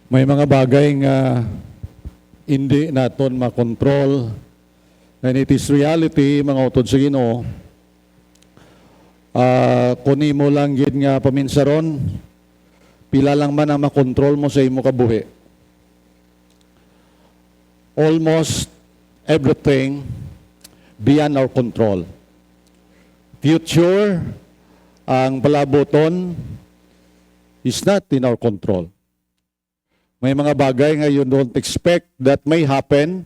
May mga bagay nga hindi naton makontrol, and it is reality, mga utod sa Ginoo. Kuni mo lang gid nga paminsaron, pila lang man ang makontrol mo sa imo kabuhi. Almost everything beyond our control. Future, ang palaboton, is not in our control. May mga bagay nga you don't expect that may happen,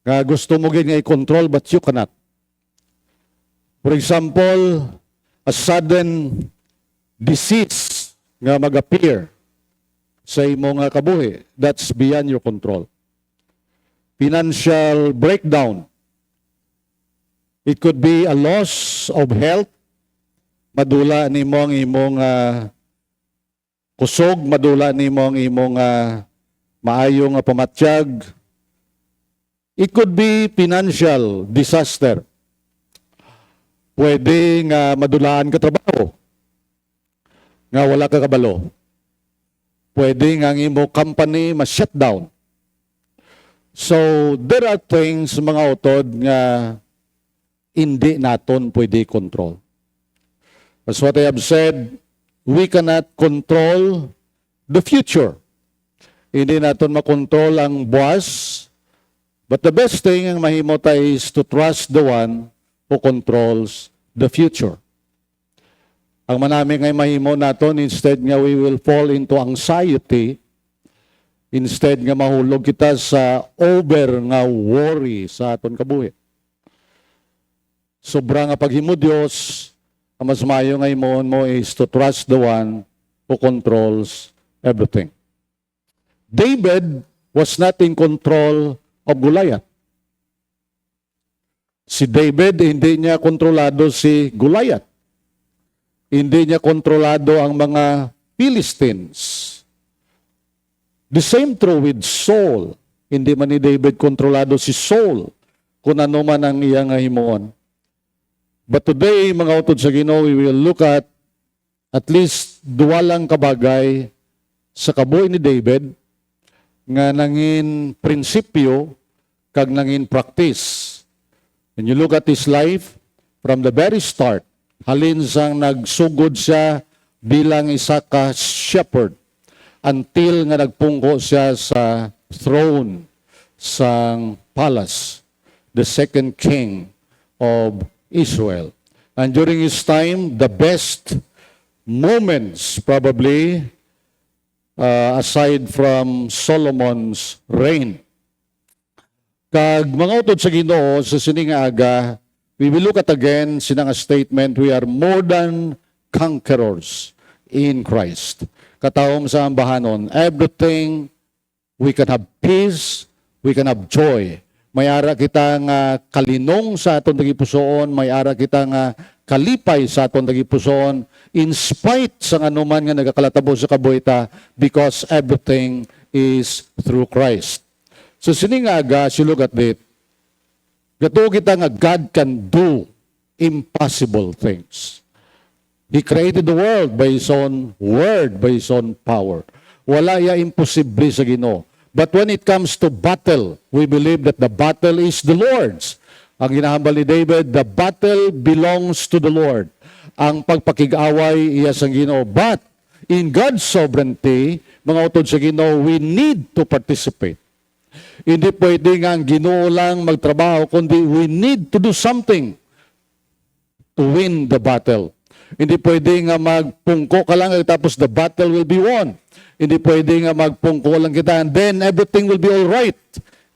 nga gusto mo gid nga i-control but you cannot. For example, a sudden disease nga mag-appear sa imo nga kabuhi, that's beyond your control. Financial breakdown. It could be a loss of health, madula nimo ang imong kusog, madula nimo ang imong maayong pamatsyag. It could be financial disaster. Pwede nga madulaan ka trabaho, nga wala ka kabalo. Pwede nga ang imo company ma-shutdown. So, there are things, mga utod, nga hindi naton pwede control. As what I have said, we cannot control the future. Hindi natin makontrol ang buwas, but the best thing ang mahimota is to trust the one who controls the future. Ang manami ngay mahimo naton, instead nga we will fall into anxiety, instead nga mahulog kita sa over nga worry sa aton kabuhi. Sobra nga paghimo Dios, ang mas maayo nga imoon mo is to trust the one who controls everything. David was not in control of Goliath. Si David, hindi niya kontrolado si Goliath. Hindi niya kontrolado ang mga Philistines. The same true with Saul. Hindi man ni David kontrolado si Saul kung ano man ang iyang himuon. But today, mga utod sa Ginoo, we will look at least duwa lang kabagay sa kabuhi ni David nga nangin prinsipyo kag nangin practice. When you look at his life, from the very start, halin sang nagsugod siya bilang isa ka shepherd until nga nagpungko siya sa throne sang palace, the second king of Israel. And during his time, the best moments probably, aside from Solomon's reign. Kag mga utod sa Ginoo sa sining aga, we will look at again sinang statement, we are more than conquerors in Christ. Katawom sa ambahanon, everything, we can have peace, we can have joy. May ara kita nga kalinong sa aton tagipusoon, may ara kita nga kalipay sa aton tagipusoon, in spite sa anuman nga nagakalatabo sa kabuhita, because everything is through Christ. So sining aga, you look at it, gato kita nga God can do impossible things. He created the world by His own word, by His own power. Wala ya imposible sa Ginoo. But when it comes to battle, we believe that the battle is the Lord's. Ang ginahambal ni David, the battle belongs to the Lord. Ang pagpakig-away iya sa Ginoo. But in God's sovereignty, mga utod sa Ginoo, we need to participate. Hindi pwede nga ang Ginoo lang magtrabaho, kundi we need to do something to win the battle. Hindi pwede nga magpungko ka lang tapos the battle will be won. Hindi pwede nga magpungko lang kita and then everything will be all right.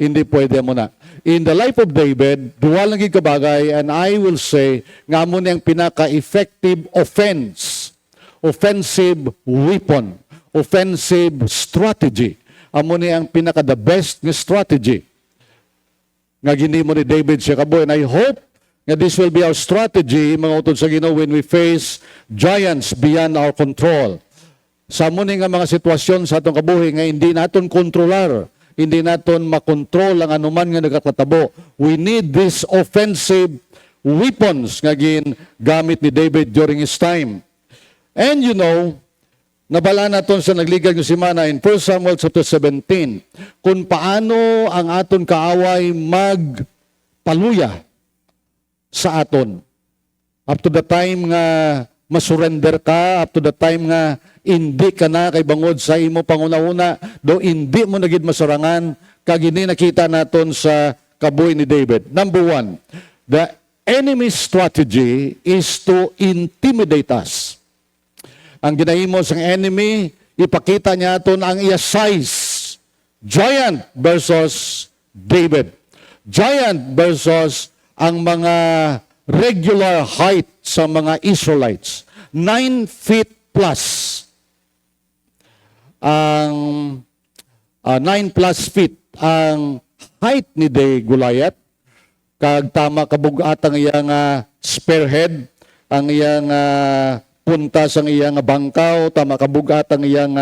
Hindi pwede mo na. In the life of David, duwa lang yung kabagay, and I will say, nga mo niyang pinaka-effective offensive weapon, offensive strategy. Amo niyang pinaka-the best nga strategy. Nga gini mo ni David siya kaboy. And I hope nga this will be our strategy, mga utod sa Ginoo, when we face giants beyond our control. Sa muni nga mga sitwasyon sa atong kabuhi nga hindi naton kontrolar, hindi naton makontrol ang anuman nga nagkatabo. We need these offensive weapons nga gamit ni David during his time. And you know, Nabala naton sa nagligag ng simana in 1 Samuel chapter 17 kung paano ang aton kaaway magpaluya sa aton. Up to the time nga masurrender ka, up to the time nga hindi ka na kay bangod sa imo panguna-una, do hindi mo nagid masarangan, kagini nakita naton sa kabuhi ni David. Number 1, the enemy's strategy is to intimidate us. Ang ginahimo sa enemy, ipakita niya aton ang iya size. Giant versus David. Giant versus ang mga regular height sa mga Israelites. 9 feet plus. Ang 9 plus feet ang height ni Goliath. Kag tama kabugat ang iyang spearhead, ang iyang puntas ang iyang bangkaw, tama kabugat ang iyang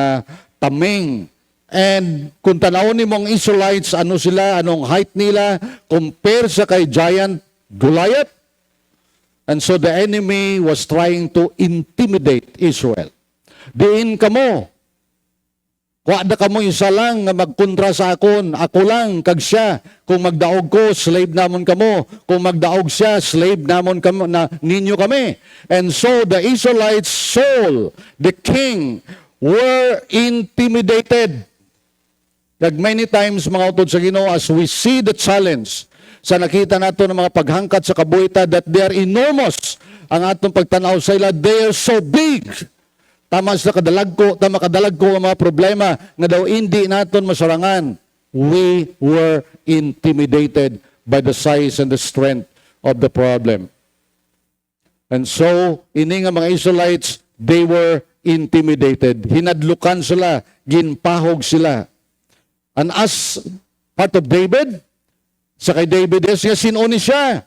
taming. And kung tanawon ni mong Israelites, ano sila, anong height nila, compare sa kay giant Goliath. And so the enemy was trying to intimidate Israel. Diin kamo, wala ka mo isa lang nga magkontra sa akon, ako lang, kag siya. Kung magdaog ko, slave namon kamo. Kung magdaog siya, slave namon kamo, na ninyo kami. And so the Israelites, Saul, the king, were intimidated. Kag many times, mga utod sa Ginoo, as we see the challenge, sa nakita nato ng mga paghangkat sa kabuhita, that they are enormous. Ang atong pagtanaw sa ila, they are so big. Tama sa kadalag ko ang mga problema nga daw hindi naton masarangan. We were intimidated by the size and the strength of the problem. And so, ini nga mga Israelites, they were intimidated. Hinadlukan sila, ginpahog sila. And as part of David, sa kay David, sinuni siya.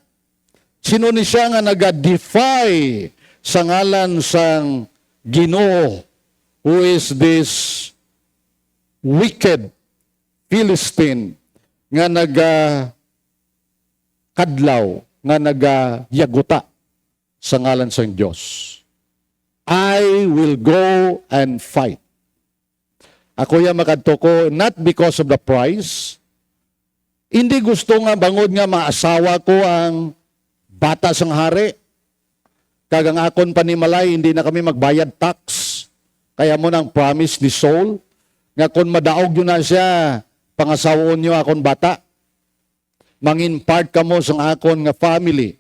Sinuni siya nga naga-defy sa ngalan sang Ginoo, who is this wicked Philistine nga kadlaw, nga yaguta sa ngalan sa Diyos. I will go and fight. Ako ya makadto ko, not because of the prize. Hindi gusto nga bangod nga maasawa ko ang bata sang hari. Kagang akon panimalay, hindi na kami magbayad tax. Kaya mo nang promise ni Saul, nga kung madaog yun na siya, pangasawon nyo akon bata. Mangin-part ka mo sa akon nga family.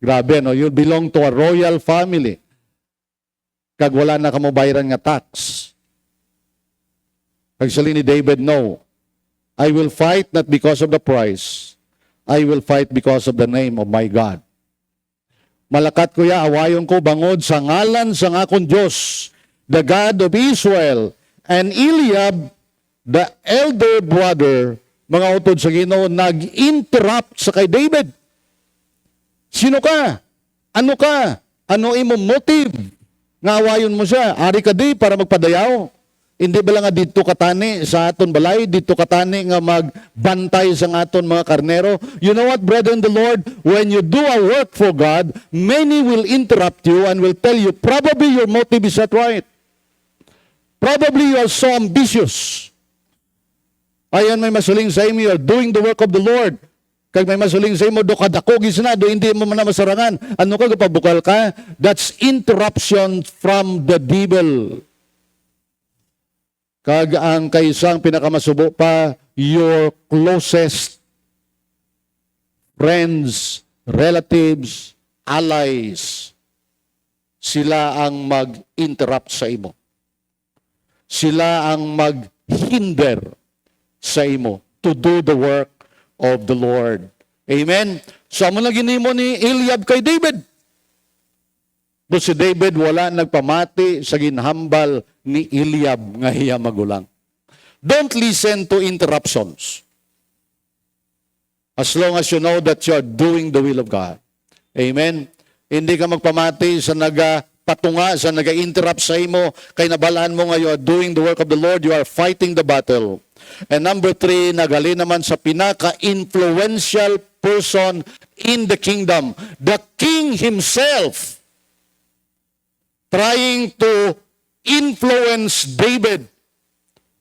Grabe, no? You belong to a royal family. Kag wala na kamo bayaran nga tax. Kag sali ni David, no. I will fight not because of the prize. I will fight because of the name of my God. Malakat ko ya, awayon ko bangod sa ngalan sa akong Diyos, the God of Israel, and Eliab, the elder brother, mga utod sa Ginoo, nag-interrupt sa kay David. Sino ka? Ano ka? Ano imo motive? Nga awayon mo siya. Ari ka di para magpadayaw. Hindi ba lang nga dito katani sa aton balay, dito katani nga magbantay sa aton mga karnero. You know what, brethren, the Lord, when you do a work for God, many will interrupt you and will tell you, probably your motive is not right. Probably you are so ambitious. Ayan may masuling sa imo, you are doing the work of the Lord. Kag may masuling sa imo, do kadako gisna, do hindi mo man masarangan. Ano ka, kapabukal ka? That's interruption from the devil. Kag ang kaisang pinakamasubo pa, your closest friends, relatives, allies, sila ang mag-interrupt sa imo. Sila ang mag-hinder sa imo to do the work of the Lord. Amen? So, amo na ginimo ni Eliab kay David. But si David wala nagpamati sa ginhambal ni Eliab nga hiya magulang. Don't listen to interruptions. As long as you know that you are doing the will of God. Amen? Hindi ka magpamati sa nagapatunga, sa naga-interrupt sa imo, kay nabalaan mo nga you are doing the work of the Lord, you are fighting the battle. And number 3, nagali naman sa pinaka-influential person in the kingdom, the king himself, trying to influence David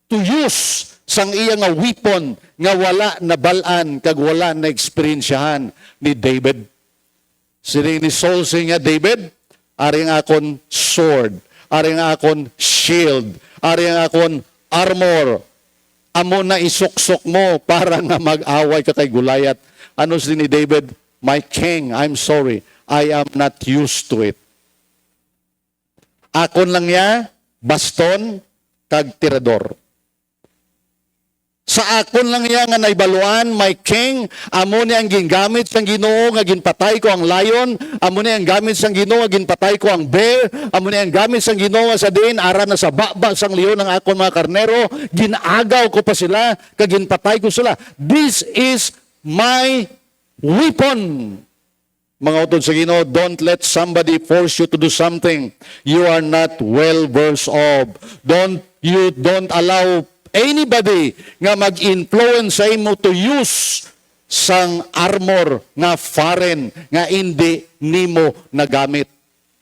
to use sang iya nga weapon nga wala na balaan kag wala na eksperyensyahan ni David. Sini ni Saul siya, David, ari nga akon sword, ari nga akon shield, ari nga akon armor. Amo na isuksok mo para nga mag-away ka kay Goliath. Ano ni David? My king, I'm sorry, I am not used to it. Akon lang niya, baston, kag tirador. Sa akon lang niya nga naibaluan, my king, amo niya ang gingamit sang Ginoo nga ginpatay ko ang lion, amo niya ang gamit sang Ginoo nga ginpatay ko ang bear, amo niya ang gamit sang Ginoo nga sa diin ara na sa baba sang leon ang akon mga karnero, ginaagaw ko pa sila, kag ginpatay ko sila. This is my weapon. Mga utod sa Ginoo, don't let somebody force you to do something you are not well versed of. Don't allow anybody nga mag-influence sa imo to use sang armor nga foreign nga hindi nimo nagamit.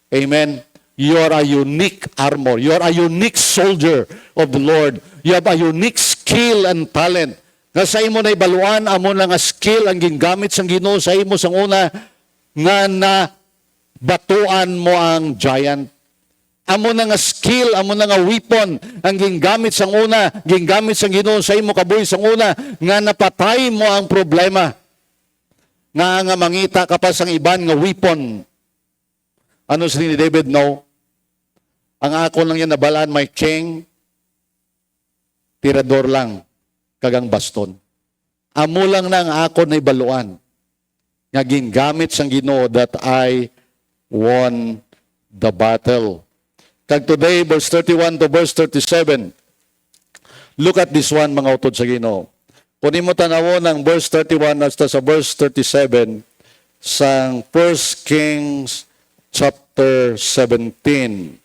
Amen. You are a unique armor. You are a unique soldier of the Lord. You have a unique skill and talent. Nga sa imo na ibaluan, amo na nga skill ang gingamit sang Ginoo sa imo sang una nga na batuan mo ang giant. Amo na nga skill, amo na nga weapon ang gingamit sang una, gingamit sang Ginoo sa imo kabuhi sang una nga napatay mo ang problema. Nga mangita ka pa sang iban nga weapon. Ano si ni David? No. Ang ako lang yan nabalaan, my king, tirador lang, kagang baston. Amo lang na ang ako na ibaluan nga gingamit sang Ginoo that I won the battle. Kag today, verse 31 to verse 37. Look at this one, mga utod sa Ginoo. Kunin mo tanawon ng verse 31 hasta sa verse 37 sa 1 Kings chapter 17.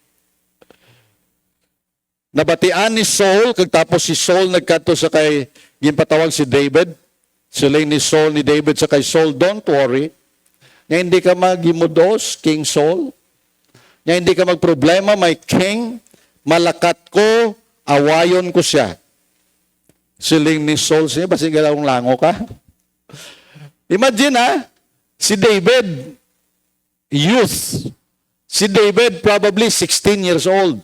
Nabatian ni Saul, kag tapos si Saul nagkadto sa kay ginpatawag si David. Sila ni Saul ni David sa kay Saul, don't worry. Nga hindi ka magimudos, King Saul. Nga hindi ka magproblema, my king, malakat ko, awayon ko siya. Siling ni Saul siya, basi galawang lango ka. Imagine si David, youth. Si David probably 16 years old.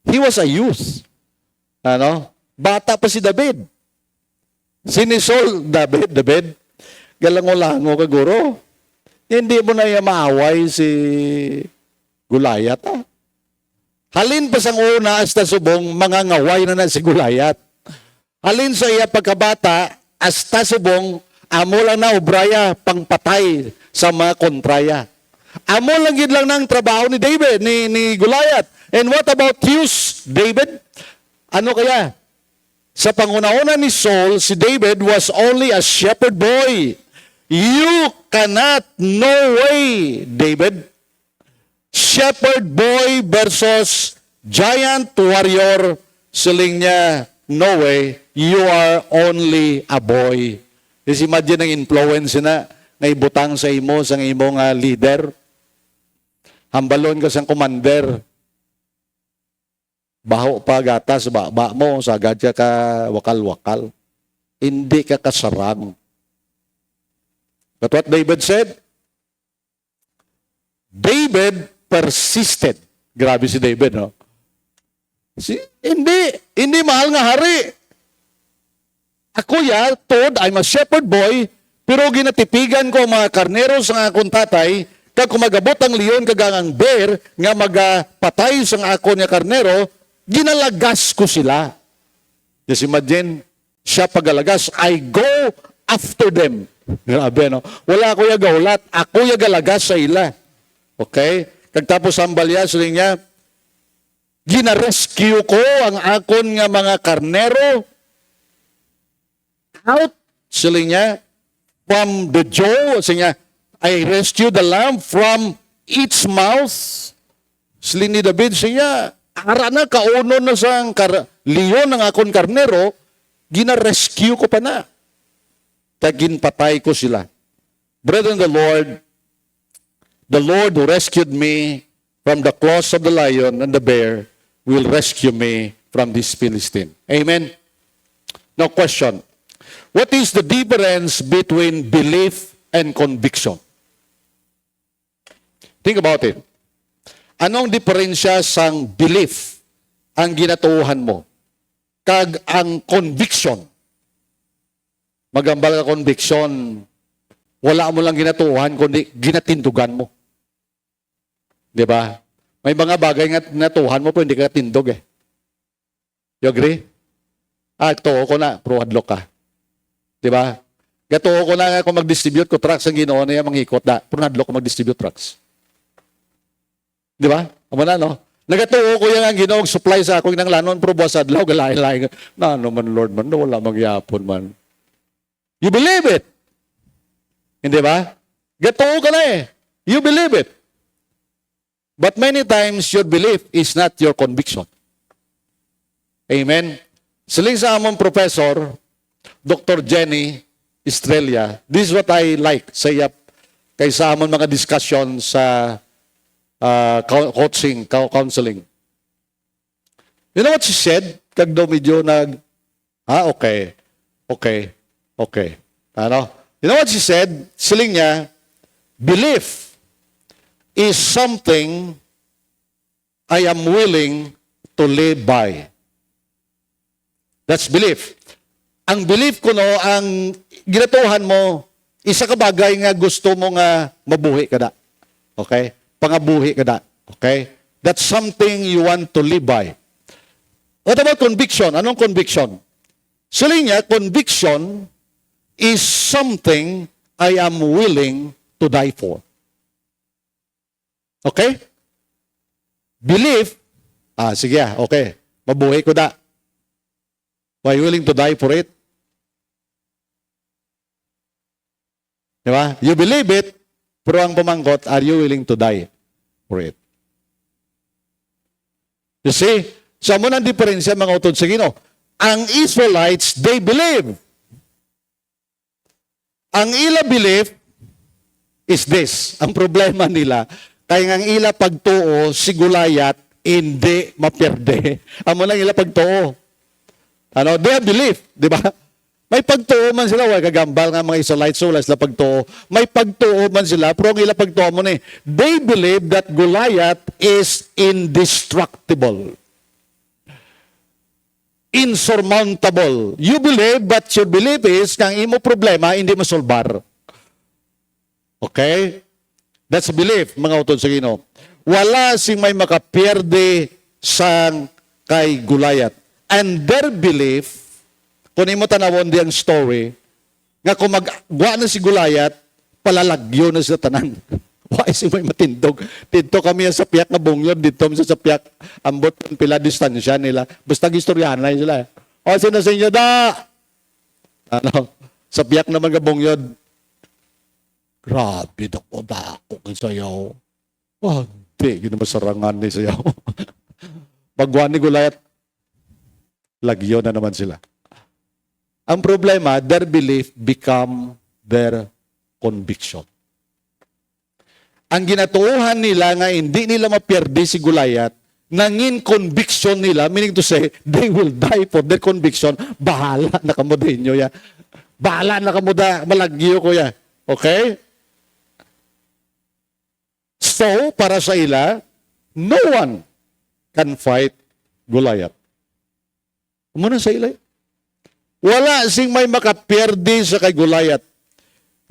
He was a youth. Ano? Bata pa si David. Si ni Saul, David, galango-lango ka guro. Hindi mo na maaway si Goliath. Halin pa sang una hasta subong, mga ngaway na si Goliath. Halin sa iya pagkabata, hasta subong, amo lang na obraya pangpatay sa mga kontraya. Amo lang yun lang ng trabaho ni David, ni Goliath. And what about you, David? Ano kaya? Sa pangunauna ni Saul, si David was only a shepherd boy. You cannot, no way, David. Shepherd boy versus giant warrior. Siling niya, no way, you are only a boy. Kasi imagine ang influence na ibutang sa imo, sa imo nga leader. Hambalon ka sang commander. Baho pa gatas, ba mo, sagad ka wakal-wakal. Hindi ka kasarang. But what David said? David persisted. Grabe si David, no? Hindi mahal nga hari. Ako told, I'm a shepherd boy, pero ginatipigan ko ang mga karnero sa akong tatay, kag kumagabot ang leon kag ang bear, nga magpatay sa akong nga karnero, ginalagas ko sila. Just imagine, siya pagalagas, I go after them. Grabe, no? Wala ako yagaulat, ako yagalagas sa ila. Okay? Kagtapos ang balya, suling niya, ginarescue ko ang akon nga mga karnero out, suling niya, from the jaw, suling niya, I rescue the lamb from its mouth. Suling ni David, siya, ara na, kauno na sa leon ng akon karnero, ginarescue ko pa na. Taginpatay ko sila. Brethren, the Lord who rescued me from the claws of the lion and the bear will rescue me from this Philistine. Amen? Now question, what is the difference between belief and conviction? Think about it. Anong diferensya sang belief ang ginatuuhan mo kag ang conviction? Magambal ka conviction, wala mo lang ginatuuhan kundi ginatindugan mo. 'Di ba? May mga bagay nga natuhan mo pero hindi ka tindog eh. You agree? Tuo ko na, pro hadlok ka. 'Di ba? Gatuo ko na nga kung mag-distribute ko trucks ang Ginoo niya manghikot da. Pro hadlok ko mag-distribute trucks. 'Di ba? Amo na no. Nagatuo ko yang ang Ginoo supply sa akong nang lanon pro buwas adlaw galay-lay. Na no man Lord man wala magyapon man. You believe it. Hindi ba? Gatuo ka na eh. You believe it. But many times, your belief is not your conviction. Amen? Siling sa among professor, Dr. Jenny Estrella, this is what I like sa iyap kay sa among mga discussion sa counseling. You know what she said? Kag daw medyo okay. Ano? You know what she said? Siling niya, belief is something I am willing to live by. That's belief. Ang belief ko no, ang ginatuhan mo, isa ka bagay nga gusto mo nga mabuhi ka da. Okay? Pangabuhi ka da. Okay? That's something you want to live by. What about conviction? Anong conviction? Sabi niya, conviction is something I am willing to die for. Okay? Belief, sige okay. Mabuhay ko da. Are you willing to die for it? Diba? You believe it, pero ang pamangkot, are you willing to die for it? You see, sa mo ng diferensya mga utod sa Ginoo. Ang Israelites, they believe. Ang ila belief is this. Ang problema nila, kaya ang ila pagtuo, si Gulayat, hindi maperde. Amo lang ila pagtuo. Ano? They have belief, di ba? May pagtuo man sila, wala kagambal nga mga Israelites, wala sila pagtuo. May pagtuo man sila, pero ang ila pagtuo mo ni, they believe that Goliath is indestructible. Insurmountable. You believe, but your belief is, kang imo problema, hindi masolbar. Okay? That's belief, mga utod sa Ginoo. Wala sing may makapierde sang kay Goliath. And their belief, kung imo tanawon di ang story, nga kung magwa na si Goliath, palalagyo na sa tanan. Why si may matindog? Dito kami sa piyak na bungyod, dito sa piyak, ambot pila distansya nila. Basta gistoryahan lang sila. O, sino sa inyo da? Ano? Sa piyak naman ka bungyod, grabe ako da ako kay sayaw. Oh, di, yun naman sarangan ni sayaw. Pagwa ni Goliath, lagyo na naman sila. Ang problema, their belief become their conviction. Ang ginatuuhan nila nga hindi nila mapiyerde si Goliath, nangin conviction nila, meaning to say, they will die for their conviction. Bahala na kamo dinyo ya. Bahala na kamo da, malagyo ko ya. Okay? So, para sa ila, no one can fight Goliath. Muna sa ila. Wala sing may makapiyerde sa kay Goliath.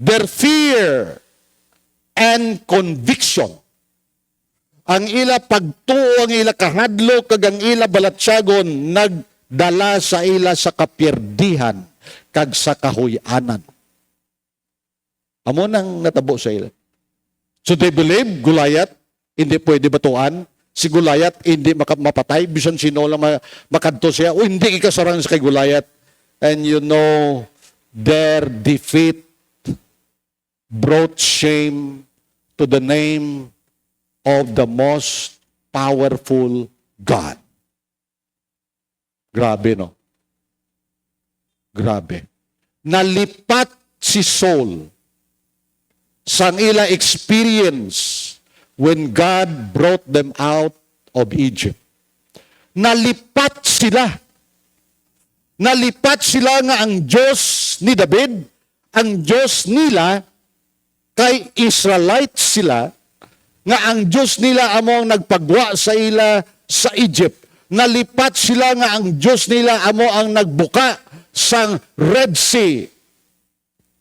Their fear and conviction. Ang ila pagtuo, ang ila kahadlo, kag ang ila balatsyagon, nagdala sa ila sa kapierdihan, kag sa kahuyanan. Amo nang natabo sa ila. So they believe Goliath, hindi pwede batuan. Si Goliath, hindi mapatay. Bisan sino lang makadto siya. O hindi ikasarang sa kay Goliath. And you know, their defeat brought shame to the name of the most powerful God. Grabe, no? Grabe. Nalipat si Saul sa ila experience when God brought them out of Egypt. Nalipat sila. Nalipat sila nga ang Diyos ni David, ang Diyos nila, kay Israelites sila, nga ang Diyos nila amo ang nagpagwa sa ila sa Egypt. Nalipat sila nga ang Diyos nila amo ang nagbuka sang Red Sea,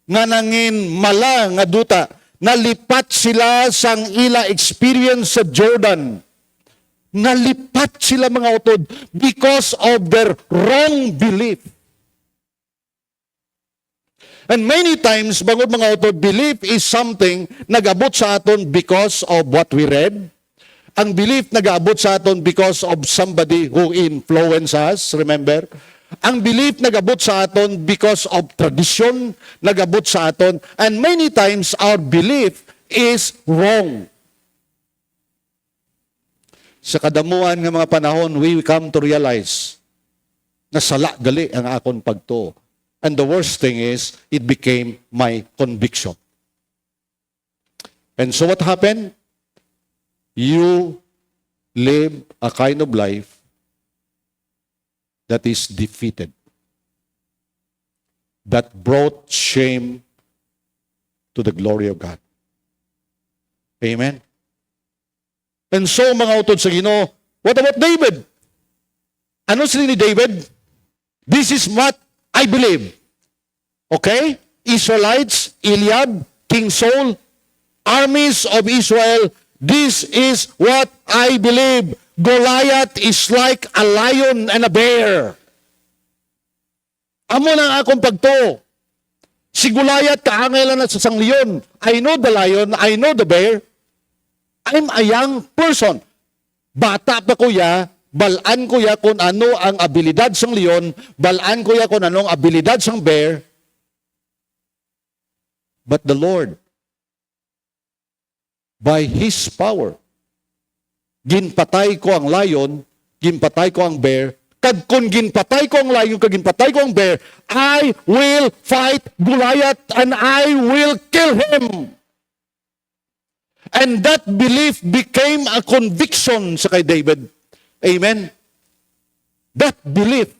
nga nangin mala nga duta. Nalipat sila sang ila experience sa Jordan. Nalipat sila mga utod because of their wrong belief. And many times, bangod mga utod, belief is something nag-abot sa aton because of what we read. Ang belief nag-abot sa aton because of somebody who influenced us, remember? Ang belief nag-abot sa aton because of tradition, nag-abot sa aton. And many times, our belief is wrong. Sa kadamuan ng mga panahon, we come to realize na sala gali ang akon pagtuo. And the worst thing is, it became my conviction. And so what happened? You live a kind of life that is defeated, that brought shame to the glory of God. Amen? And so, mga utod sa Ginoo, what about David? Ano sila ni David? This is what I believe. Okay? Israelites, Eliab, King Saul, armies of Israel, this is what I believe. Goliath is like a lion and a bear. Amo nang akong pagto. Si Goliath kaangay lang sa sang leon. I know the lion, I know the bear. I'm a young person. Bata pa ko ya, balaan ko ya kung ano ang abilidad sang leon, balaan ko ya kung anong abilidad sang bear. But the Lord, by His power, ginpatay ko ang lion, ginpatay ko ang bear, kag kung ginpatay ko ang lion, kag ginpatay ko ang bear, I will fight Goliath and I will kill him. And that belief became a conviction sa kay David. Amen? That belief,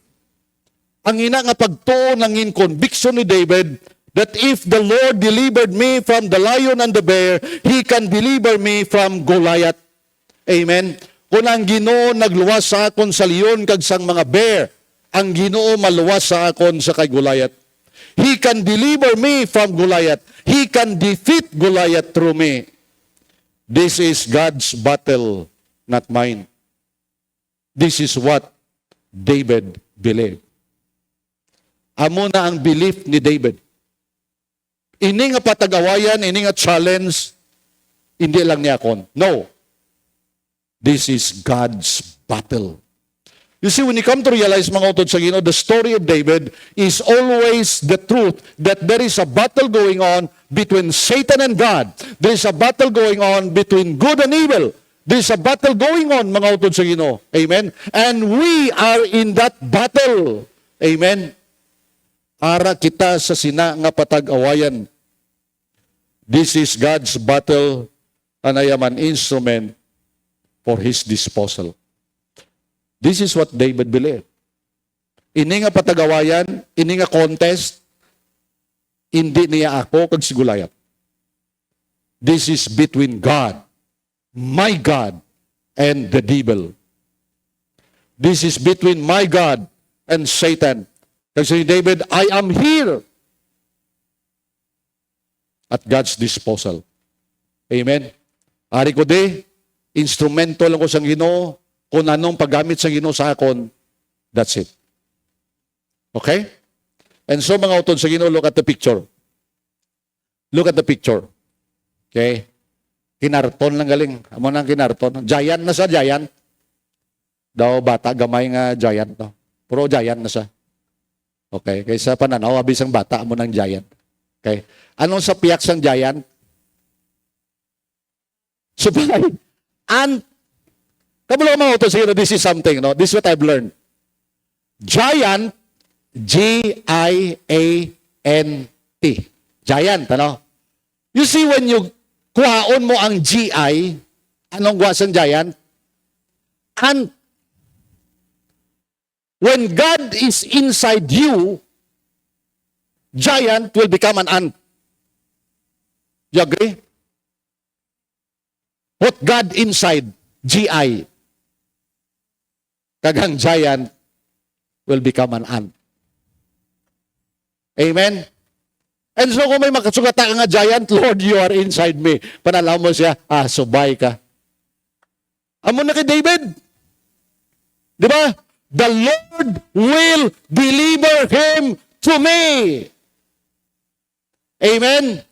ang ina nga pagtuo ng conviction ni David, that if the Lord delivered me from the lion and the bear, He can deliver me from Goliath. Amen? Kung ang Ginoo nagluwas sa akon sa leon kag sang mga bear, ang Ginoo maluwas sa akon sa kay Goliath. He can deliver me from Goliath. He can defeat Goliath through me. This is God's battle, not mine. This is what David believed. Amo na ang belief ni David. Ini nga patagawayan, ini nga challenge, hindi lang niya kon. No. This is God's battle. You see, when you come to realize, mga utod sa Ginoo, the story of David is always the truth that there is a battle going on between Satan and God. There is a battle going on between good and evil. There is a battle going on, mga utod sa Ginoo. Amen? And we are in that battle. Amen? Ara kita sa sina nga patag-awayan. This is God's battle, and I am an instrument for His disposal. This is what David believed. Ini nga patagawayan, ini nga contest, hindi niya ako kag si Goliath. This is between God, my God, and the devil. This is between my God and Satan. Kasi David, I am here at God's disposal. Amen. Ari ko di, instrumento lang ko sa Ginoo, kung anong paggamit sa Ginoo sa akon, that's it. Okay? And so mga utod sa Ginoo, look at the picture. Look at the picture. Okay? Kinarton lang galing. Amo nang kinarton. Giant na sa giant. Daw bata, gamay nga giant. No? Puro giant na sa. Okay? Kaysa pananaw, abis ang bata, amo nang giant. Okay? Anong sa piyak sang giant? Supply. And kabalo mga utod sa Ginoo, this is something, no? This is what I've learned. Giant, G-I-A-N-T. Giant, ano? You see, when you kuhaon mo ang G-I, Anong guwasan giant? Ant. When God is inside you, giant will become an ant. You agree? Put God inside, G-I. Kagang giant will become an ant. Amen? And so kung may makasugata ka nga giant, Lord, you are inside me. Panalaw mo siya, subay ka. Amo na kay David. Di ba? The Lord will deliver him to me. Amen?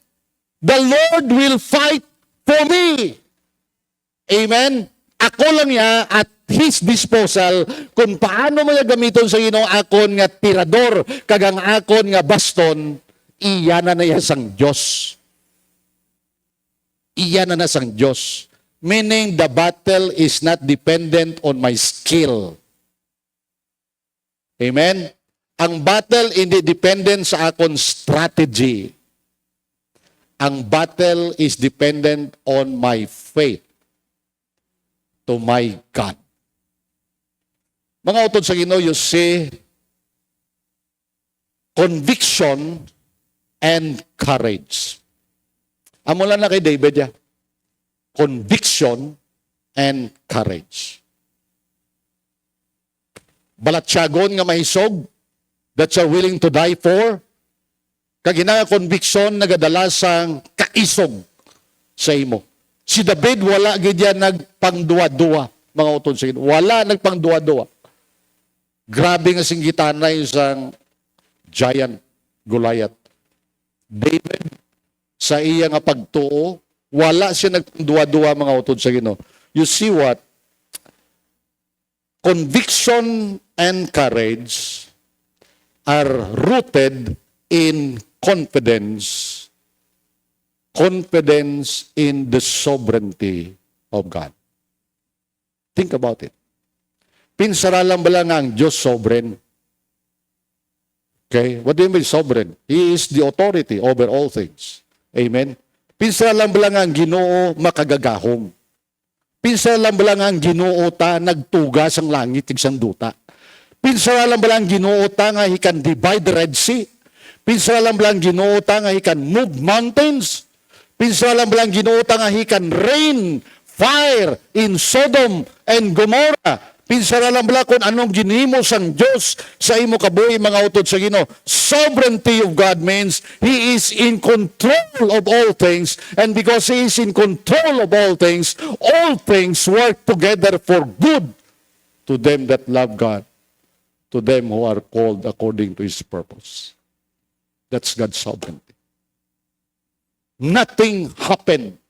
The Lord will fight for me. Amen? Ako lang niya at His disposal kung paano mo niya gamiton sa Ginoo akon nga tirador kagang akon nga baston, iya na niya sang Diyos. Iya na sang Diyos. Meaning the battle is not dependent on my skill. Amen? Ang battle hindi dependent sa akon strategy. Ang battle is dependent on my faith to my God. Mga utod sa Ginoo, you see conviction and courage. Amo lang na kay David ya. Conviction and courage. Balatyagon nga mahisog that you're willing to die for. Kagina conviction nagadala sang kaisog sa imo. Si David wala gid yan nagpangduwa-duwa, mga utod sa Ginoo. Wala nagpangduwa-duwa. Grabe nga singgitan na isang giant Goliath. David sa iya nga pagtuo, wala siya nagpangduwa-duwa, mga utod sa Ginoo. You see what? Conviction and courage are rooted in confidence. Confidence in the sovereignty of God. Think about it. Pinsaralan ba lang ang Diyos sovereign? Okay? What do you mean sovereign? He is the authority over all things. Amen? Pinsaralan ba lang ang Ginoo makagagahom? Pinsaralan ba lang ang Ginoo ta nagtugas ang langit tigsang duta? Pinsaralan ba lang ang Ginoo ta nga he can divide the Red Sea? Pinsaralan ba lang ang Ginoo ta nga he can move mountains? Pinsaralan ba lang ang Ginoo ta nga he can rain fire in Sodom and Gomorrah? Pinsaralan ba lang kung anong ginhimo sang Diyos sa imo kabuhi, mga utod sa Ginoo? Sovereignty of God means He is in control of all things, and because He is in control of all things work together for good to them that love God, to them who are called according to His purpose. That's God's sovereignty. Nothing happened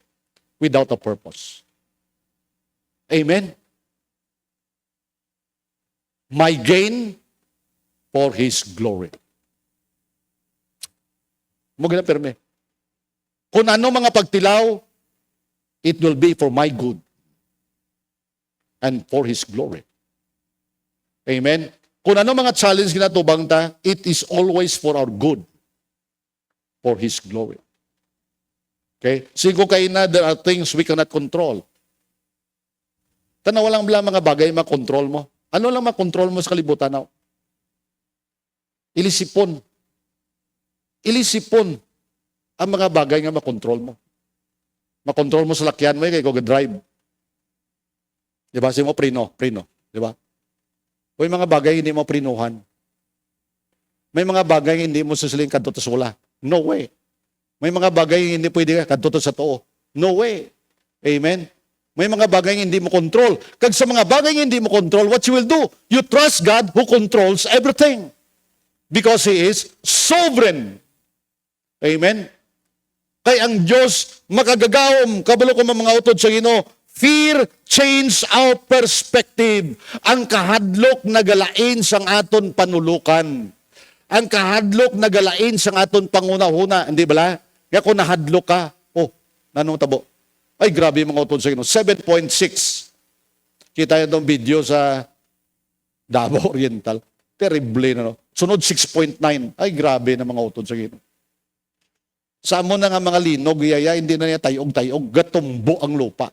without a purpose. Amen? My gain for His glory. Mo gina perme. Kung ano mga pagtilaw, it will be for my good and for His glory. Amen? Kung ano mga challenge ginatubang ta, it is always for our good, for His glory. Okay? Sigo kayo na, there are things we cannot control. Tanaw lang mga bagay makontrol mo. Ano lang makontrol mo sa kalibutan na? Ilisipon. Ilisipon ang mga bagay nga makontrol mo. Makontrol mo sa lakyan mo, kaya ikaw drive. Diba? Sige mo, prino. Diba? May mga bagay hindi mo prinuhan. May mga bagay hindi mo susiling kadto sa sula. No way. May mga bagay hindi pwede ka kadto sa too. No way. Amen? May mga bagay hindi mo control. Kag sa mga bagay hindi mo control, what you will do? You trust God who controls everything. Because He is sovereign. Amen? Kay ang Diyos makagagawom, kabalo ko mga utod sa Ginoo, fear change our perspective. Ang kahadlok na galain sang aton panulukan. Ang kahadlok na galain sang aton panguna-huna. Hindi ba? Kaya kung nahadlok ka, nanong tabo? Ay, grabe mga utod sa Ginoo. 7.6. Kita yun itong video sa Davao Oriental. Terrible na, no? Sunod 6.9. Ay, grabe na mga utod sa Ginoo. Sa mo na nga mga linog, yaya, hindi na niya tayog-tayog. Gatumbo ang lupa.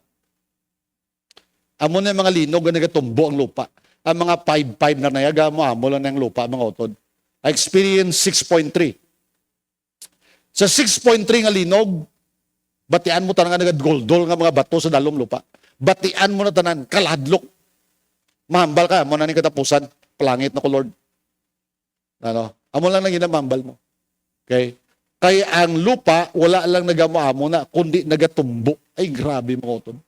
Amo na yung mga linog na nagatumbo ang lupa. Ang mga 5-5 na nayaga mo, amo lang na yung lupa, mga utod. I experienced 6.3. Sa 6.3 nga linog, batian mo tanan nga nagagoldol nga mga bato sa dalom lupa. Batian mo na tanan, kaladlok. Mahambal ka, mo na ni katapusan, palangit na ko, Lord. Ano? Amo lang nang ginamambal mo. Okay? Kaya ang lupa, wala lang nagamuamo na, kundi nagatumbo. Ay, grabe mga utod.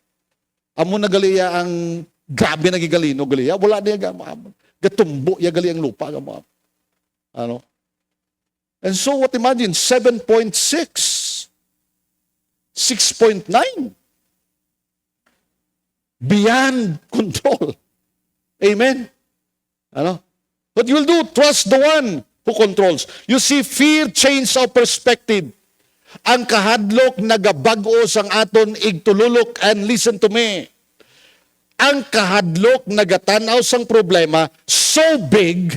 Amo nagaliya ang grabe nagigalino galiya, wala niya gamuamo. Gatumbo, ya gali ang lupa gamuamo. Ano? And so, what imagine? 7.6. 6.9. Beyond control. Amen? Ano? What you will do, trust the one who controls. You see, fear change our perspective. Ang kahadlok nagabag-o sang aton igtululok, and listen to me. Ang kahadlok nagatanaw sang problema so big,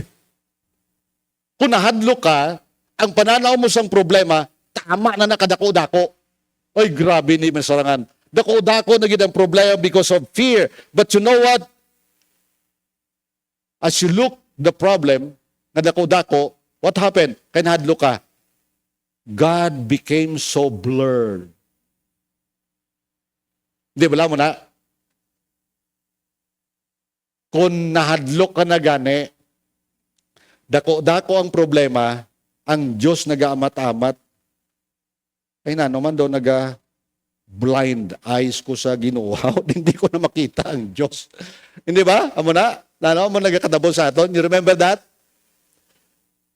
kung nahadlok ka, ang pananaw mo sang problema, tama na nakadako-dako. Ay, grabe ni masarangan. Dako-dako na gid ang problema because of fear. But you know what? As you look the problem, na dako-dako, what happened? Kaya nahadlok ka. God became so blurred. Di ba mo na? Kung nahadlok ka na gani, dako-dako ang problema, ang Diyos nag-aamat-amat, ay na naman daw blind eyes ko sa Ginoo. Hindi ko na makita ang Diyos. Hindi ba? Amo na? Amo nagkatabo sa aton. You remember that?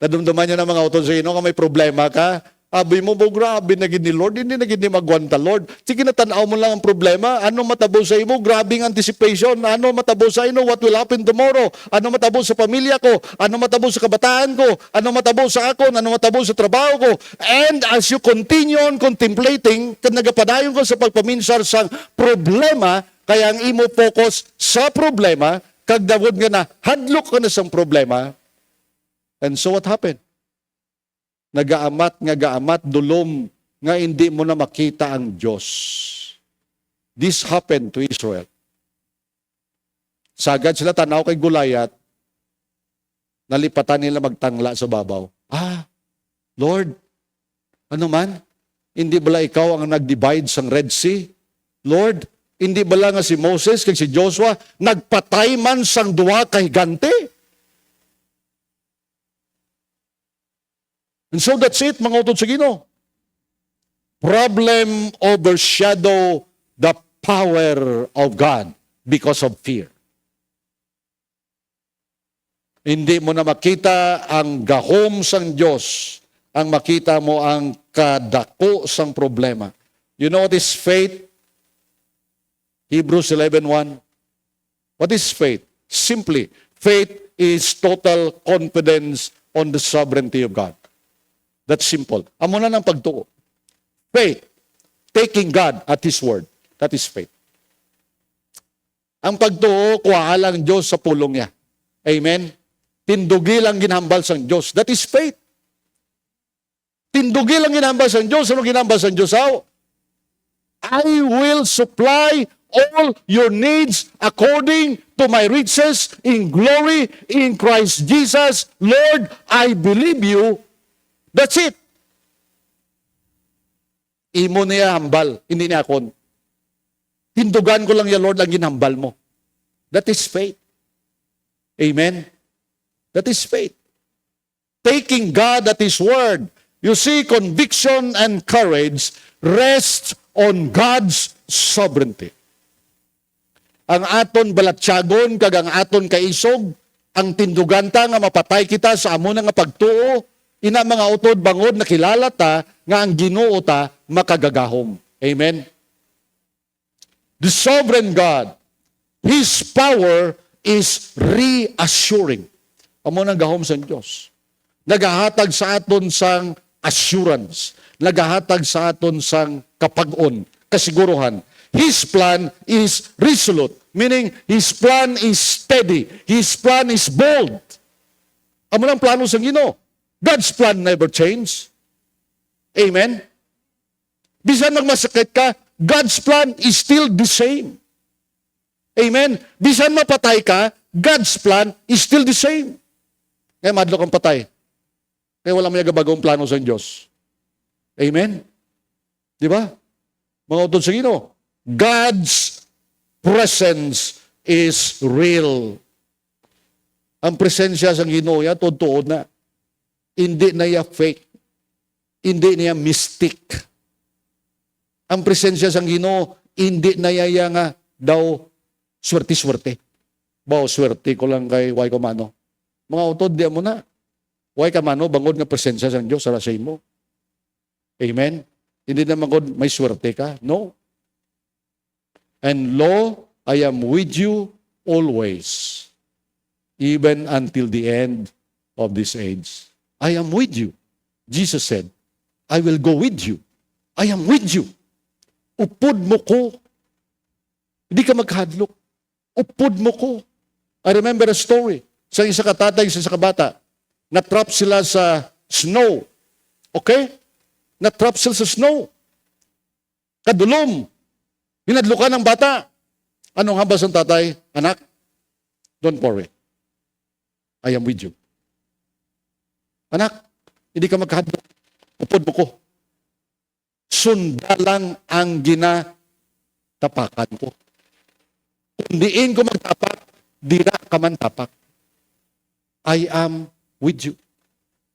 Nadumduman niyo ng mga auton sa inyo, kung may problema ka, abi mo, grabe na gid ni Lord, hindi na gid ni magwanta, Lord. Sige, natanaw mo lang ang problema. Ano matabo sa imo? Grabing anticipation. Ano matabo sa ino? What will happen tomorrow? Ano matabo sa pamilya ko? Ano matabo sa kabataan ko? Ano matabo sa akon? Ano matabo sa trabaho ko? And as you continue on contemplating, kad nagapadayon ko sa pagpaminsar sa problema, kaya ang imo focus sa problema, kag dawod nga na, hadlok ka na sa problema. And so what happened? Nagaamat, dulom, nga hindi mo na makita ang Diyos. This happened to Israel. Sagad sila tanaw kay Goliath, nalipatan nila magtangla sa babaw. Lord, ano man? Hindi bala ikaw ang nag-divide sang Red Sea? Lord, hindi bala nga si Moses kay si Joshua, nagpatay man sang duha ka higante? And so that's it, mga utod sa Ginoo. Problem overshadow the power of God because of fear. Hindi mo na makita ang gahom sang Diyos, ang makita mo ang kadako sang problema. You know what is faith? Hebrews 11:1. What is faith? Simply, faith is total confidence on the sovereignty of God. That's simple. Amo na ng pagtuo. Faith, taking God at His word. That is faith. Ang pagtuo, kuha lang Diyos sa pulong niya. Amen? Tindugi lang ginhambal sang Diyos. That is faith. Tindugi lang ginhambal sang Diyos. Ano ginhambal sang Diyos? How? I will supply all your needs according to my riches in glory in Christ Jesus. Lord, I believe you. That's it. Imo niya hambal, hindi niya akon. Tindugan ko lang ya Lord, ang ginhambal mo. That is faith. Amen? That is faith. Taking God at His word. You see, conviction and courage rest on God's sovereignty. Ang aton balatyagon, kag ang aton kaisog, ang tindugan ta nga mapatay kita sa amo nga pagtuo, ina mga utod bangod na kilala ta nga ang Ginoo ta makagagahom. Amen? The sovereign God, His power is reassuring. Amo nang gahom sa Dios. Nagahatag sa aton sang assurance. Nagahatag sa aton sang kapag-on, kasiguruhan. His plan is resolute, meaning His plan is steady. His plan is bold. Amo nang plano sa Ginoo. God's plan never change. Amen? Bisan magmasakit ka, God's plan is still the same. Amen? Bisan mapatay ka, God's plan is still the same. Kaya madlo kang patay. Kaya wala may bagong plano sa Diyos. Amen? Di ba? Mga utod sa Ginoo, God's presence is real. Ang presensya sa Ginoo ya totoo na. Hindi na ya fake. Hindi na ya mystic. Ang presensya sa Ginoo hindi na ya nga daw swerte-swerte. Bao swerte ko lang kay way kumano. Mga utod di mo na. Way kamano bangod nga presensya sa Dios sa say mo. Amen. Hindi na magod may swerte ka. No. And lo, I am with you always, even until the end of this age. I am with you. Jesus said, I will go with you. I am with you. Upod mo ko. Hindi ka maghadlok. Upod mo ko. I remember a story. Sa isa katatay, sa isa kabata, na-trap sila sa snow. Okay? Na-trap sila sa snow. Kadulom. Hinadlukan ng bata. Anong habas ng tatay? Anak, don't worry. I am with you. Anak, hindi ka maghadlok. Upod mo ko. Sundalang ang ginatapakan ko. Kung diin ko magtapak, di na ka man tapak. I am with you.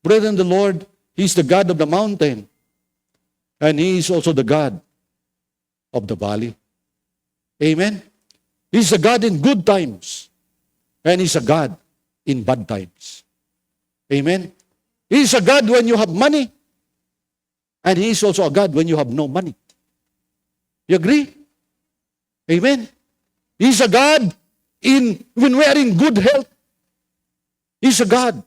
Brethren, the Lord, He is the God of the mountain. And He is also the God of the valley. Amen? He's a God in good times. And He's a God in bad times. Amen? He's a God when you have money. And He is also a God when you have no money. You agree? Amen? He's a God when we are in good health. He's a God.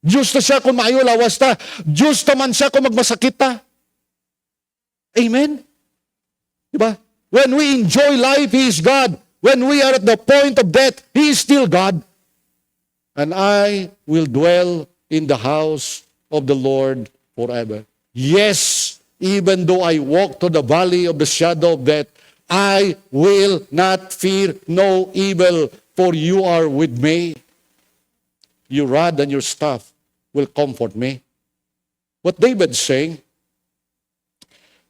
Diyos na siya kung maayo lawas ta. Diyos naman siya kung magmasakit ta. Amen? Diba? When we enjoy life, He is God. When we are at the point of death, He is still God. And I will dwell in the house of the Lord forever. Yes, even though I walk to the valley of the shadow of death, I will not fear no evil, for you are with me. Your rod and your staff will comfort me. What David is saying,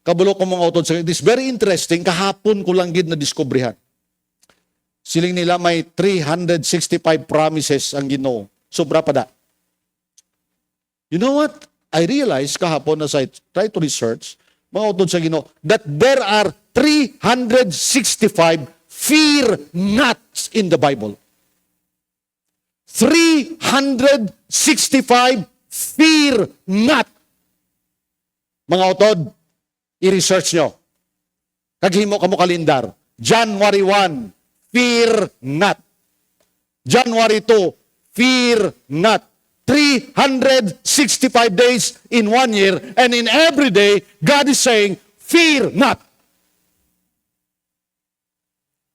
kabalo ko mga utod sa it is very interesting. Kahapon ko lang gid na diskubrihan. Siling nila may 365 promises ang Ginoo. Sobra pa da. You know what? I realized kahapon as I try to research, mga utod sa Ginoo, that there are 365 fear nots in the Bible. 365 fear not. Mga utod, i-research nyo. Kaghimo kamo kalendar. January 1, fear not. January 2, fear not. 365 days in 1 year, and in every day, God is saying, fear not.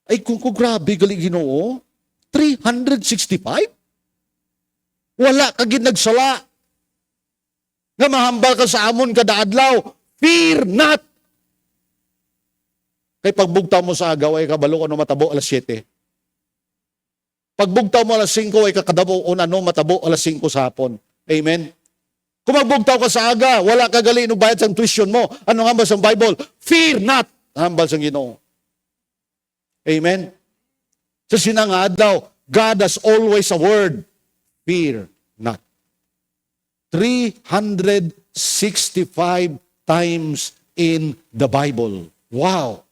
Ay, kung grabe gali Ginoo, 365? Wala ka gid nagsala. Nga mahambal ka sa amon kada adlaw, fear not. Kay pagbugtaw mo sa agaw ay kabalo ano matabo alas 7. Pagbugtaw mo alas 5 ay kakadabo o ano matabo alas 5 sa hapon. Amen. Kung magbugtaw ka sa aga, wala ka gali no bayad sa tuition mo. Ano hambal sa Bible? Fear not. Hambal sa Ginoo. Amen. Sa sinangad daw, God has always a word. Fear not. 365 times in the Bible. Wow!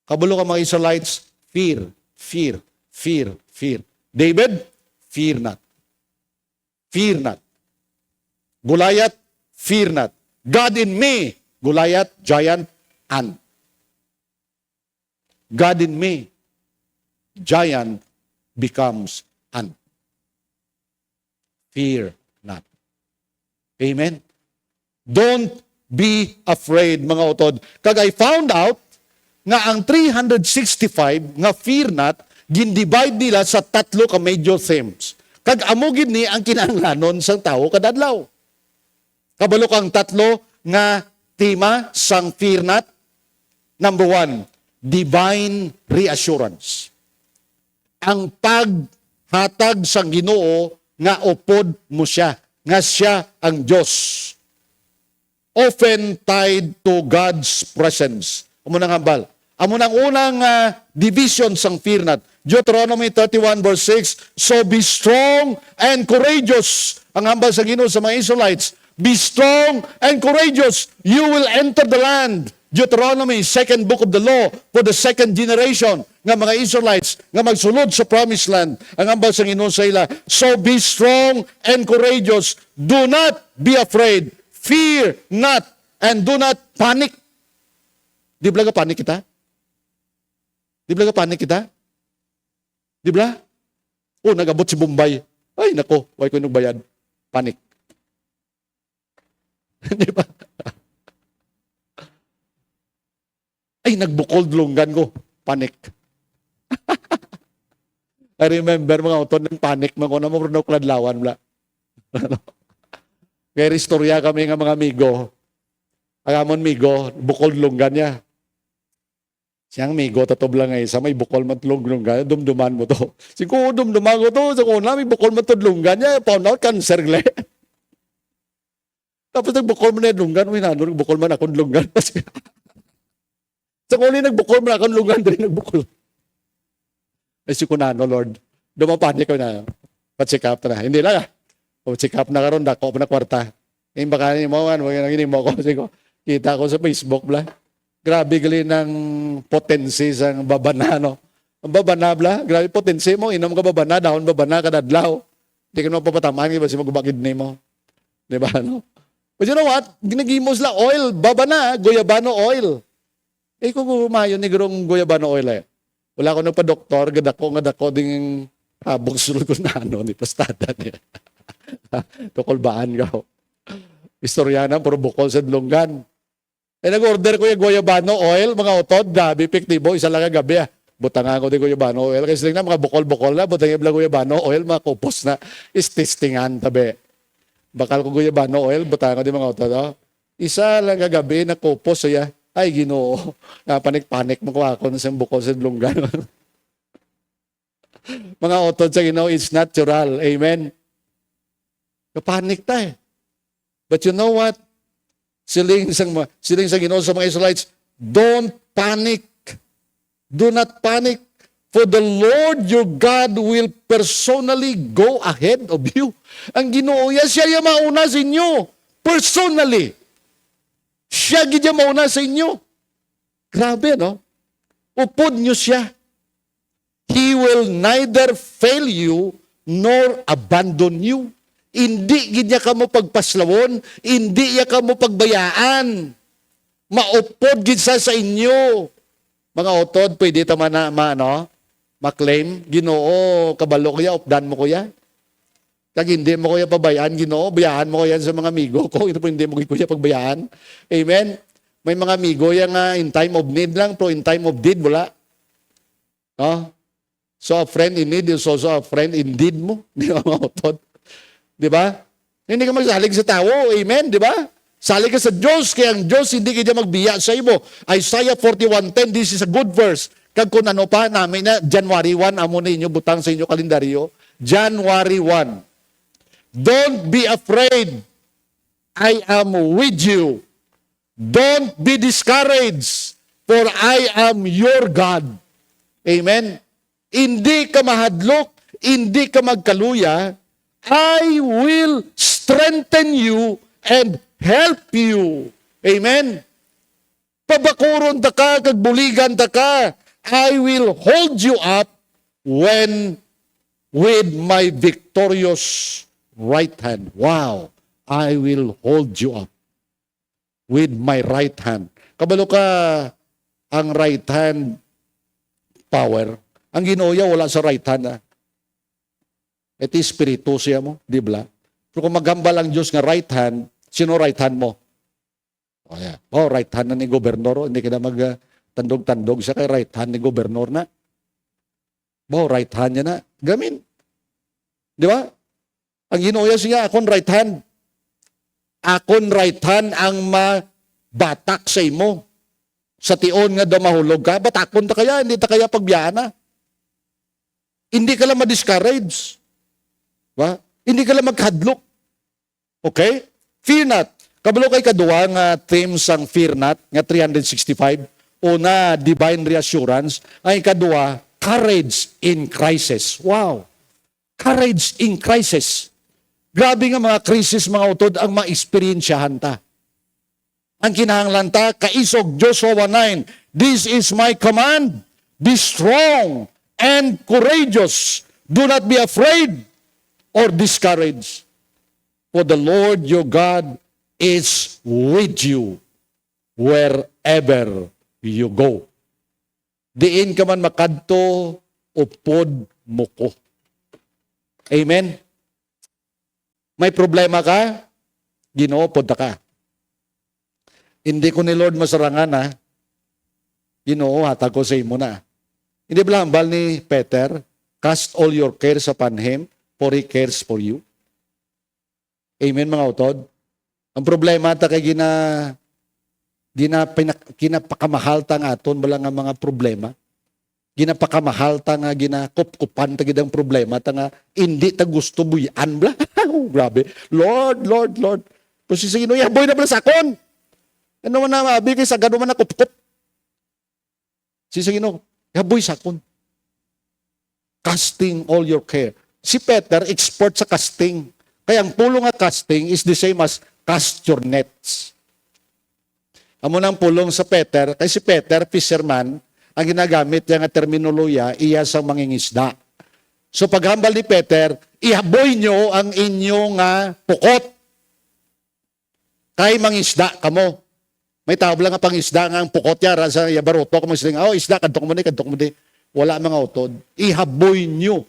Kabalo ka mga Israelites, fear, fear, fear, fear. David, fear not. Fear not. Goliath, fear not. God in me, Goliath, giant, ant. God in me, giant becomes ant. Fear not. Amen? Don't be afraid, mga utod. Kag I found out nga ang 365 nga fear not, gindivide nila sa 3 ka major themes. Kag amugid ni ang kinahanglanon sang tawo kadadlaw. Kabalo kang 3 nga tema sang fear not. Number 1, divine reassurance. ang paghatag sa Ginoo nga upod mo siya, nga siya ang Diyos. Often tied to God's presence. Amo nang hambal. Amo nang unang division sang fear nat. Deuteronomy 31 verse 6, so be strong and courageous. Ang hambal sa Ginoo sa mga Israelites, be strong and courageous. You will enter the land. Deuteronomy, second book of the law for the second generation nga mga Israelites nga magsulod sa promised land. Ang hambal sa Ginoo sa ila, so be strong and courageous. Do not be afraid. Fear not and do not panic. Di ba ka panik kita? Di ba ka panik kita? Di ba? Oh, nagabot si Bombay. Ay, nako, why ko nagbayad? Panik. Di ba? Ay, nagbukol lunggan ko. Panik. I remember mga auton ng panik mga ko na mo kladlawan bla. Kaya istorya kami nga mga amigo. Ang amon migo, bukol lunggan niya. Siyang migo, tatobla nga isa, may bukol matlunggan, dumduman mo to. Siguro dumduman ko to, sa kuna, may bukol matlunggan niya, found out, cancer gle. Tapos nagbukol mo na yung lunggan, nagbukol man akong lunggan. Sa kuna, nagbukol man akong lunggan, dali nagbukol. Ay, si kunano, Lord, dumapanik ko na, patcheck up na. Hindi lang check up na karon dako pa na kwarta. Yung baka ni mo man, wag nang mo ko sigo. Kita ko sa Facebook bla. Grabe gali ng potency sang babana no. Ang babana bla, grabe potency mo, inom ka babana, dahon babana kada adlaw. Di ka mo papatamaan ba si magbakid ni mo. Di ba no? But you know what? Ginagimos la oil, babana, goyabano oil. Eh kung kumayon ni grong goyabano oil eh. Wala ko nagpa-doktor, gadako ding habog sulod ko na ni pastada niya. Tukolbaan ka. Istoryanan, puro bukol sa lunggan. Eh, nag-order ko yung goyabano oil, mga otod, gabi, piktibo, isa lang ang gabi. Butangan ko din goyabano oil. Kasi lang na, mga bukol-bukol na, butangin yung goyabano oil, mga kupos na, is-testingan, tabi. Bakal ko goyabano oil, butangan ko din mga otod. Oh. Isa lang ang gabi, na kupos, siya. Ay, Ginoo. Panik-panik mo ko ako sa bukol sa lunggan. Mga otod sa Ginoo, it's natural. Amen. Kapanik tayo. But you know what? Siling sa Ginoo sa mga Israelites, don't panic. Do not panic. For the Lord your God will personally go ahead of you. Ang Ginoo siya yung mauna sa inyo. Personally. Siya gidya mauna sa inyo. Grabe, no? Upod nyo siya. He will neither fail you nor abandon you. Hindi gid niya kamo pagpaslawon, hindi niya kamo pagbayaan. Maupod gid sa inyo. Mga utod, pwede ta ma-claim, Ginoo, kabalo ko ya, updan mo ko ya. Kag hindi mo ko ya pabayaan, Ginoo, bayaan mo ko yan sa mga amigo ko, ito po hindi mo ko ya pagbayaan. Amen? May mga amigo ya nga in time of need lang, pero in time of deed, wala. No? So a friend in need is also a friend indeed mo. Di ba mga utod? Di ba? Hindi ka magsalig sa tao. Amen? Di ba? Salig ka sa Diyos, kaya ang Diyos hindi kaya magbiya sa imo. Isaiah 41:10, this is a good verse. Kag kung ano pa, namin na, January 1, amo na inyo, butang sa inyo kalendaryo. January 1. Don't be afraid. I am with you. Don't be discouraged, for I am your God. Amen? Hindi ka mahadlok, hindi ka magkaluya, I will strengthen you and help you. Amen? Pabakuron ta ka, kagbuligan ta ka. I will hold you up when with my victorious right hand. Wow! I will hold you up with my right hand. Kabalo ka ang right hand power. Ang Ginoo wala sa right hand. Ito espiritu siya mo, di ba? Pero kung maghambal ang Diyos nga right hand, sino right hand mo? Oh, yeah. Oh, right hand na ni gobernador. Hindi ka na magtandog-tandog siya kay right hand ni gobernador na. Oh, right hand niya na. Gamin. Di ba? Ang Ginoo siya, akon right hand. Akon right hand ang mabatak sa imo. Sa tion nga daw mahulog ka, batakon ta kaya, hindi ta kaya pagbiyaan na. Hindi ka lang ma-discourage. Ba? Hindi ka lang maghadlok. Okay? Fear not. Kabalo kay kaduwa nga theme sang fear not, nga 365. Una, divine reassurance. Ay kaduwa, courage in crisis. Wow! Courage in crisis. Grabe nga mga krisis, mga utod, ang ma-experiensyahan ta. Ang kinahanglan ta, kaisog Joshua 1:9, this is my command, be strong and courageous. Do not be afraid or discouraged. For the Lord your God is with you wherever you go. Diin ka man makadto, upod mo ko. Amen? May problema ka, Ginoo, podta ka. Hindi ko ni Lord masarangan ha. Ginoo, hatag ko sa imo na. Hindi ba hambal ni Peter, cast all your cares upon Him, for He cares for you. Amen mga utod. Ang problema ta kay ginapakamahal ta nga aton bala nga mga problema. Ginapakamahal ta nga ginakupkupan ta gidang problema ta nga hindi ta gusto buyan bla. Oh, grabe. Lord. Pero si Ginoo yaboy na bala sa akon. Ano man na mabi kay sagado man na kupkup. Si Ginoo yaboy sa akon. Casting all your care. Si Peter expert sa casting. Kaya ang pulong nga casting is the same as cast your nets. Amo nang pulong sa Peter, kay si Peter, fisherman, ang ginagamit niya nga terminolohiya, iya sa mangingisda. So paghambal ni Peter, ihaboy nyo ang inyong pukot. Kay mangisda kamo. May tawag lang nga pangisda nga ang pukot niya, sa yabaroto, kung magsiling, isda, kadtok mo di. Wala mga utod. Ihaboy nyo.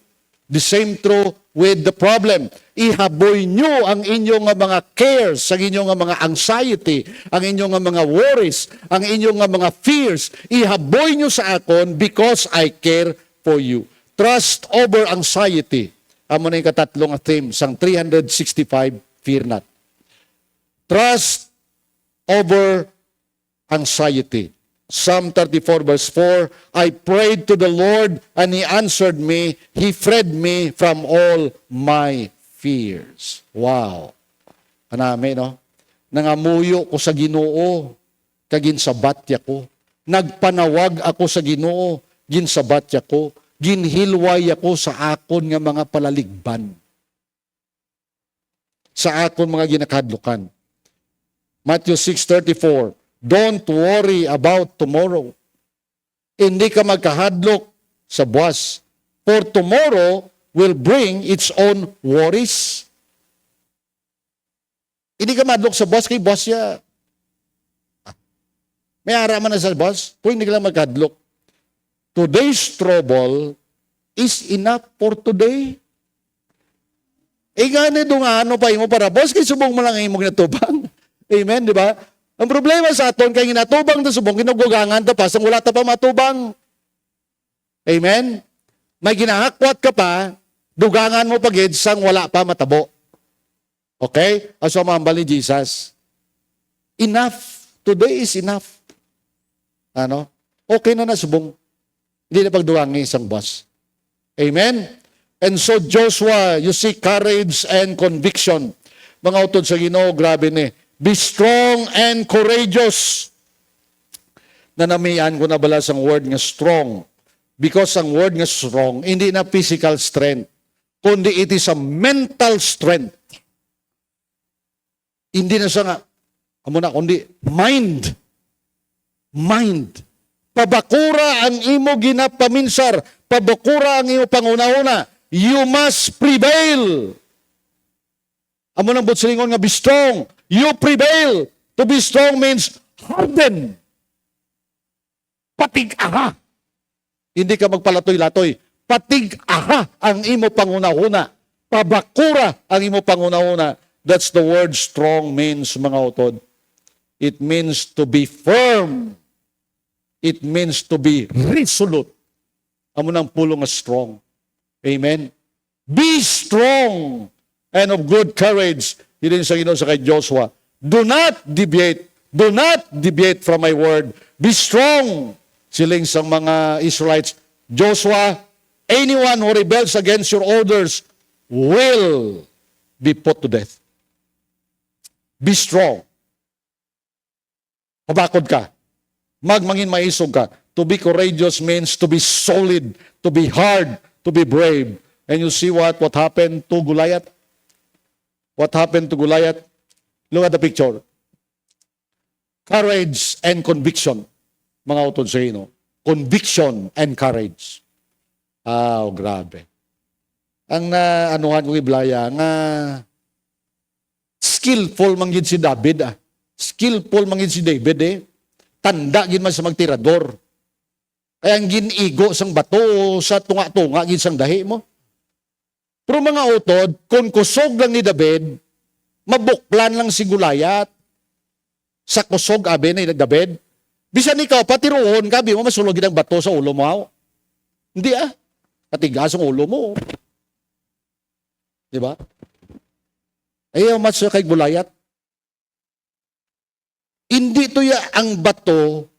The same true with the problem. Ihaboy nyo ang inyong mga cares, ang inyong mga anxiety, ang inyong mga worries, ang inyong mga fears. Ihaboy nyo sa akon because I care for you. Trust over anxiety. Amo na yung katatlong theme sang 365, fear not. Trust over anxiety. Psalm 34 verse 4, I prayed to the Lord and He answered me. He freed me from all my fears. Wow. Kanami, no? Nangamuyo ko sa Ginoo, kaginsabatya ko. Nagpanawag ako sa Ginoo, ginsabatya ko. Ginhilway ako sa akon nga mga palaligban. Sa akon mga ginakadlukan. Matthew 6:34, don't worry about tomorrow. Hindi ka magkahadlok sa buwas. For tomorrow will bring its own worries. Hindi ka madlok sa buwas kay boss ya. May araman na sa boss, kung hindi ka lang magkahadlok. Today's trouble is enough for today. Gani doon nga ano pa mo para boss, kay subong mo lang imong natubang. Amen, di ba? Ang problema sa aton, kay ginatubang na subong, ginugugangan ta pa, sang wala ta pa matubang. Amen? May ginahakwat ka pa, dugangan mo pagid, sang wala pa matabo. Okay? Aso mahambal ni Jesus. Enough. Today is enough. Ano? Okay na na subong. Hindi na pagdugangi isang boss. Amen? And so Joshua, you see courage and conviction. Mga utod sa Ginoo, grabe ni. Be strong and courageous. Nanamian ko na bala sang word nga strong. Because ang word nga strong, hindi na physical strength, kundi it is a mental strength. Hindi na siya nga, kundi mind. Mind. Pabakura ang imo ginapaminsar. Pabakura ang imo pangunahuna. You must prevail. Amo nang butsilingon nga be strong. You prevail. To be strong means harden. Patig-aha. Hindi ka magpalatoy-latoy. Patig-aha ang imo pangunahuna. Pabakura ang imo pangunahuna. That's the word strong means, mga utod. It means to be firm. It means to be resolute. Amo nang pulong nga strong. Amen? Be strong and of good courage. Hindi sa Ginoo sa kay Joshua. Do not deviate. Do not deviate from my word. Be strong. Siling sa mga Israelites, Joshua, anyone who rebels against your orders will be put to death. Be strong. Pabakod ka. Magmangin maisog ka. To be courageous means to be solid, to be hard, to be brave. And you see what happened to Goliath? What happened to Goliath? Look at the picture. Courage and conviction. Mga utod sa ino. Conviction and courage. Grabe. Ang anuhan ko iblaya, nga skillful manggid si David. Skillful manggid si David Tanda gid man sa magtirador. Kaya ang ginigo sang bato sa tunga-tunga gid sang dahi mo. Pero mga utod, kung kusog lang ni David, mabuklan lang si Goliath. Sa kusog abe ni David, bisan ikaw, patiroon ka, mo masulogin ang bato sa ulo mo. Hindi katigas ang ulo mo. Diba? Ayaw mas kay Goliath. Hindi to ang bato,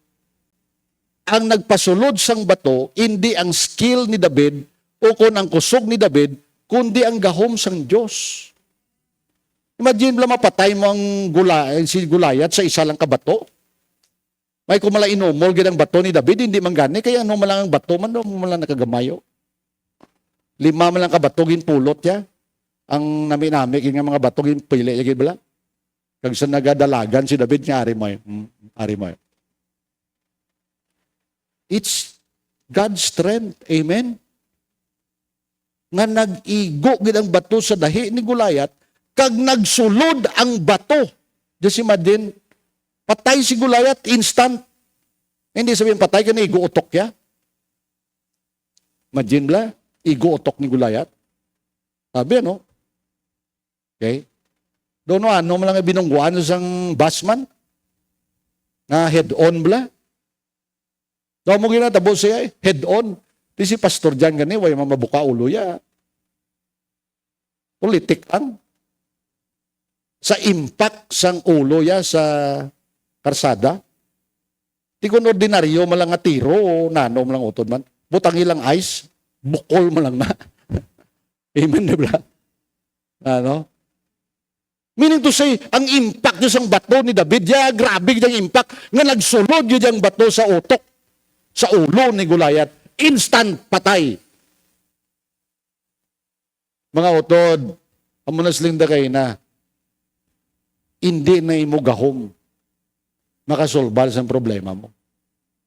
ang nagpasulod sang bato, hindi ang skill ni David, o kung ang kusog ni David, kundi ang gahom sang Diyos. Imagine lang mapatay mo ang si Goliath sa isa lang kabato. May kumala inumol gid ang bato ni David, hindi man gani, kaya ano man lang ang bato, man lang nakagamayo. 5 man lang kabato, ginpulot ya. Ang nami-nami, nga mga bato, ginpili, gid bala. Kag sa nagadalagan si David nga, ari mo. It's God's strength. Amen? Nga nag-igo gid ang bato sa dahi ni Goliath, kag nagsulod ang bato. Just imagine, patay si Goliath, instant. Hindi sabihin patay ka na igo utok ya. Imagine bla, igo utok ni Goliath. Sabi Okay? Doon ano lang binungguan sang basman? Na head-on bla. Doon mo ginatabo siya head-on. Di si pastor dyan gani, way mamabuka ulo ya. Politik ang. Sa impact sang ulo ya sa karsada. Di kun ordinaryo malang nga tiro, nano malang utod man. Butang ilang ice, bukol malang na. Amen, diba? Meaning to say, ang impact yung sang bato ni David, grabe yung impact, nga nagsulod yung bato sa utok, sa ulo ni Goliath, instant patay. Mga utod, amunas linda kayo na, hindi na imo gahom makasolbar sa problema mo.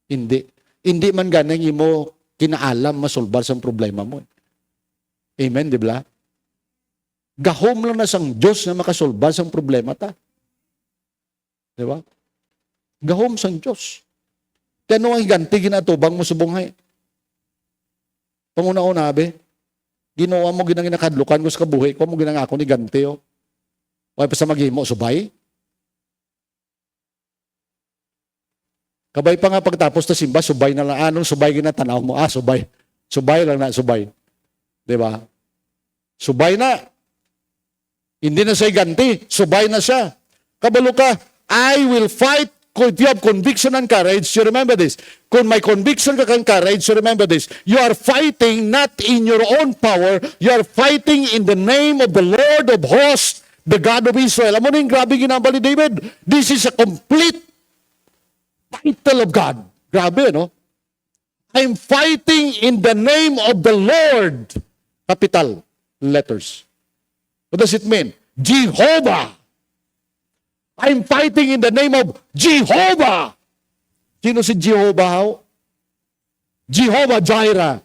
Hindi. Hindi man ganang imo kinaalam masolbar sa problema mo. Amen, di ba? Gahom lang na sang Diyos na makasolbar sa problema ta. Di ba? Gahom sang Diyos. Kaya ano ang higanti ginatubang mo sa bunghay? Panguna-una, abe, ginawa mo ginakadlukan ko sa kabuhay ko, mo ginangako ni ganti, o pa sa maghimo, subay. Kabay pa nga pagtapos na simba, subay na lang. Anong subay ginatanaw mo? Subay. Subay lang na, subay. Diba? Subay na. Hindi na siya ganti. Subay na siya. Kabalo ka, I will fight. If you have conviction and courage, you remember this. Kung may conviction ka and courage, you remember this. You are fighting not in your own power. You are fighting in the name of the Lord of hosts, the God of Israel. Amo na yung grabe ginambal ni David. This is a complete title of God. Grabe, no? I'm fighting in the name of the Lord. Capital letters. What does it mean? Jehovah. I'm fighting in the name of Jehovah. Sino si Jehovah? Jehovah Jireh.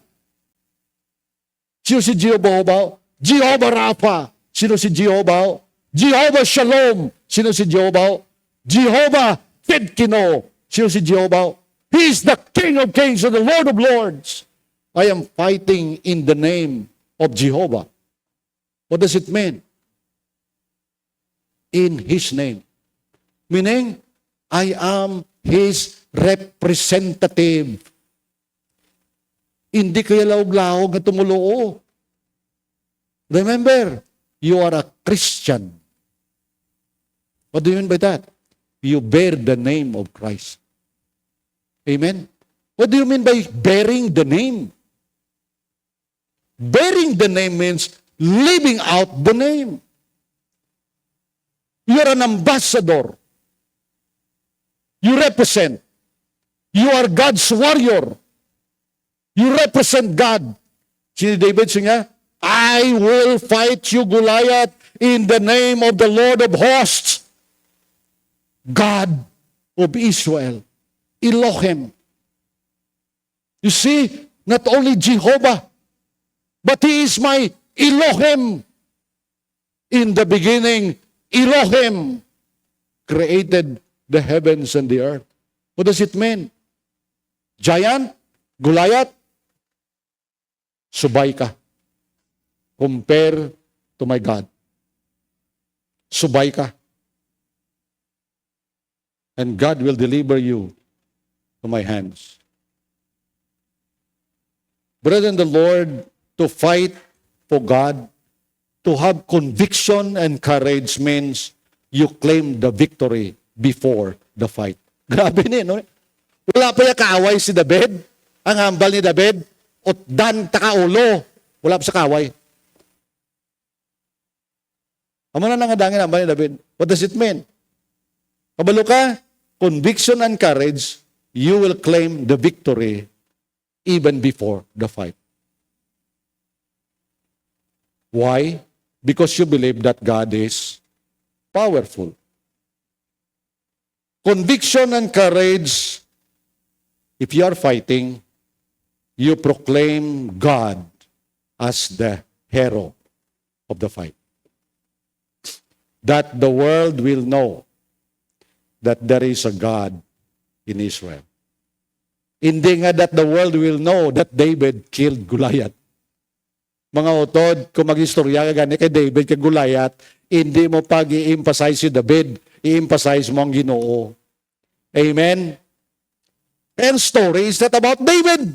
Sino si Jehovah? Jehovah Rapha. Sino si Jehovah? Jehovah Shalom. Sino si Jehovah? Jehovah Tsidkenu. Sino si Jehovah? He is the King of Kings and the Lord of Lords. I am fighting in the name of Jehovah. What does it mean? In His name. Meaning, I am His representative. Hindi kaya laog-laog na tumuloo. Remember, you are a Christian. What do you mean by that? You bear the name of Christ. Amen? What do you mean by bearing the name? Bearing the name means living out the name. You're an ambassador. You represent. You are God's warrior. You represent God. Si David siya, I will fight you, Goliath, in the name of the Lord of hosts, God of Israel, Elohim. You see, not only Jehovah, but He is my Elohim. In the beginning, Elohim created the heavens and the earth. What does it mean? Giant, Goliath, subay ka. Compare to my God. Subay ka. And God will deliver you to my hands. Brethren, the Lord, to fight for God, to have conviction and courage means you claim the victory before the fight. Grabe niya, no? Wala pa yung kaaway si David. Ang hambal ni David, utdan takaulo. Wala pa sa kaaway. Amo na nangadangin ang hambal ni David. What does it mean? Kabalo ka, conviction and courage, you will claim the victory even before the fight. Why? Because you believe that God is powerful. Conviction and courage, if you are fighting, you proclaim God as the hero of the fight. That the world will know that there is a God in Israel. Hindi nga that the world will know that David killed Goliath. Mga utod, kung mag-istorya ka gani kay David, kay Goliath, hindi mo pag i-emphasize si David, i-emphasize mo ang Ginoo. Amen? And story is not about David.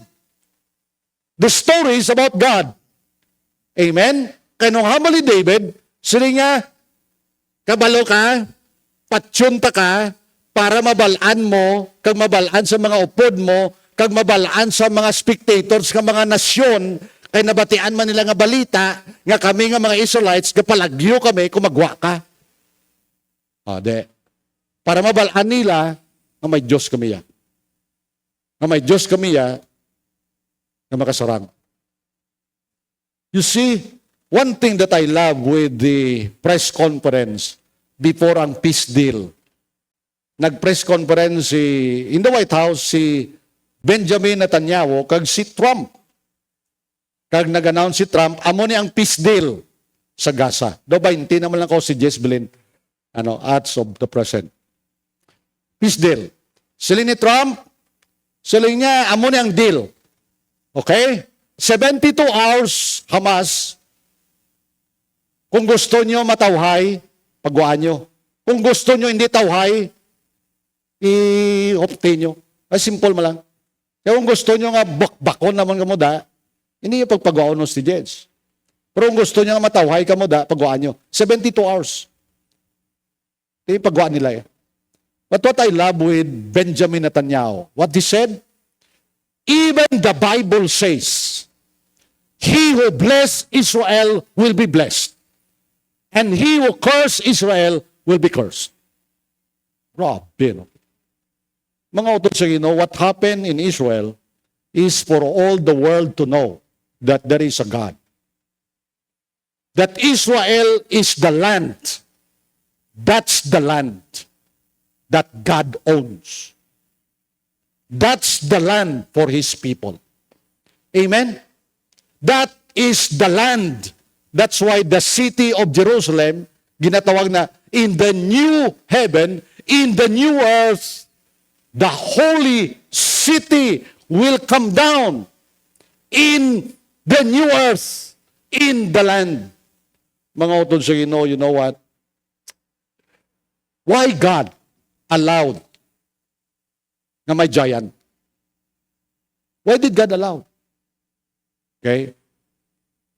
The story is about God. Amen? Kaya nung hamal ni David, sila nga, kabalo ka, patsyunta ka, para mabalaan mo, kag mabalaan sa mga upod mo, kag mabalaan sa mga spectators, kag mga nasyon, kay nabatian man nila nga balita, nga kami nga mga Israelites, kapalagyo kami, kumagwa ka. Para mabalaan nila, nga may Diyos kami ya. Nga may Diyos kami ya, na makasarang. You see, one thing that I love with the press conference before ang peace deal, nag-press conference in the White House si Benjamin Netanyahu kag si Trump. Kag nag-announce si Trump, amo ni ang peace deal sa Gaza. Do ba, hindi naman lang ko si Jezebelin, acts of the present. Peace deal. Sila ni Trump, sila niya, amo ni ang deal. Okay? 72 hours, Hamas. Kung gusto nyo matawhay, pagwaan nyo. Kung gusto nyo hindi tawhay, i-opte nyo. Ay, simple mo lang. Kaya kung gusto nyo nga bakbakon naman kamuda, hindi yung pagpagwaan nyo si Jeds. Pero kung gusto nyo nga matawhay kamuda, pagwaan nyo. 72 hours. Hindi yung pagwaan nila. But what I love with Benjamin Netanyahu, what he said, even the Bible says, he who bless Israel will be blessed. And he who curse Israel will be cursed. Grabe, no? Mga utod sa Ginoo, what happened in Israel is for all the world to know that there is a God. That Israel is the land. That's the land that God owns. That's the land for His people. Amen? That is the land. That's why the city of Jerusalem, ginatawag na, in the new heaven, in the new earth, the holy city will come down in the new earth, in the land. Mga utod sa Ginoo, you know what? Why God allowed na may giant? Why did God allow? Okay?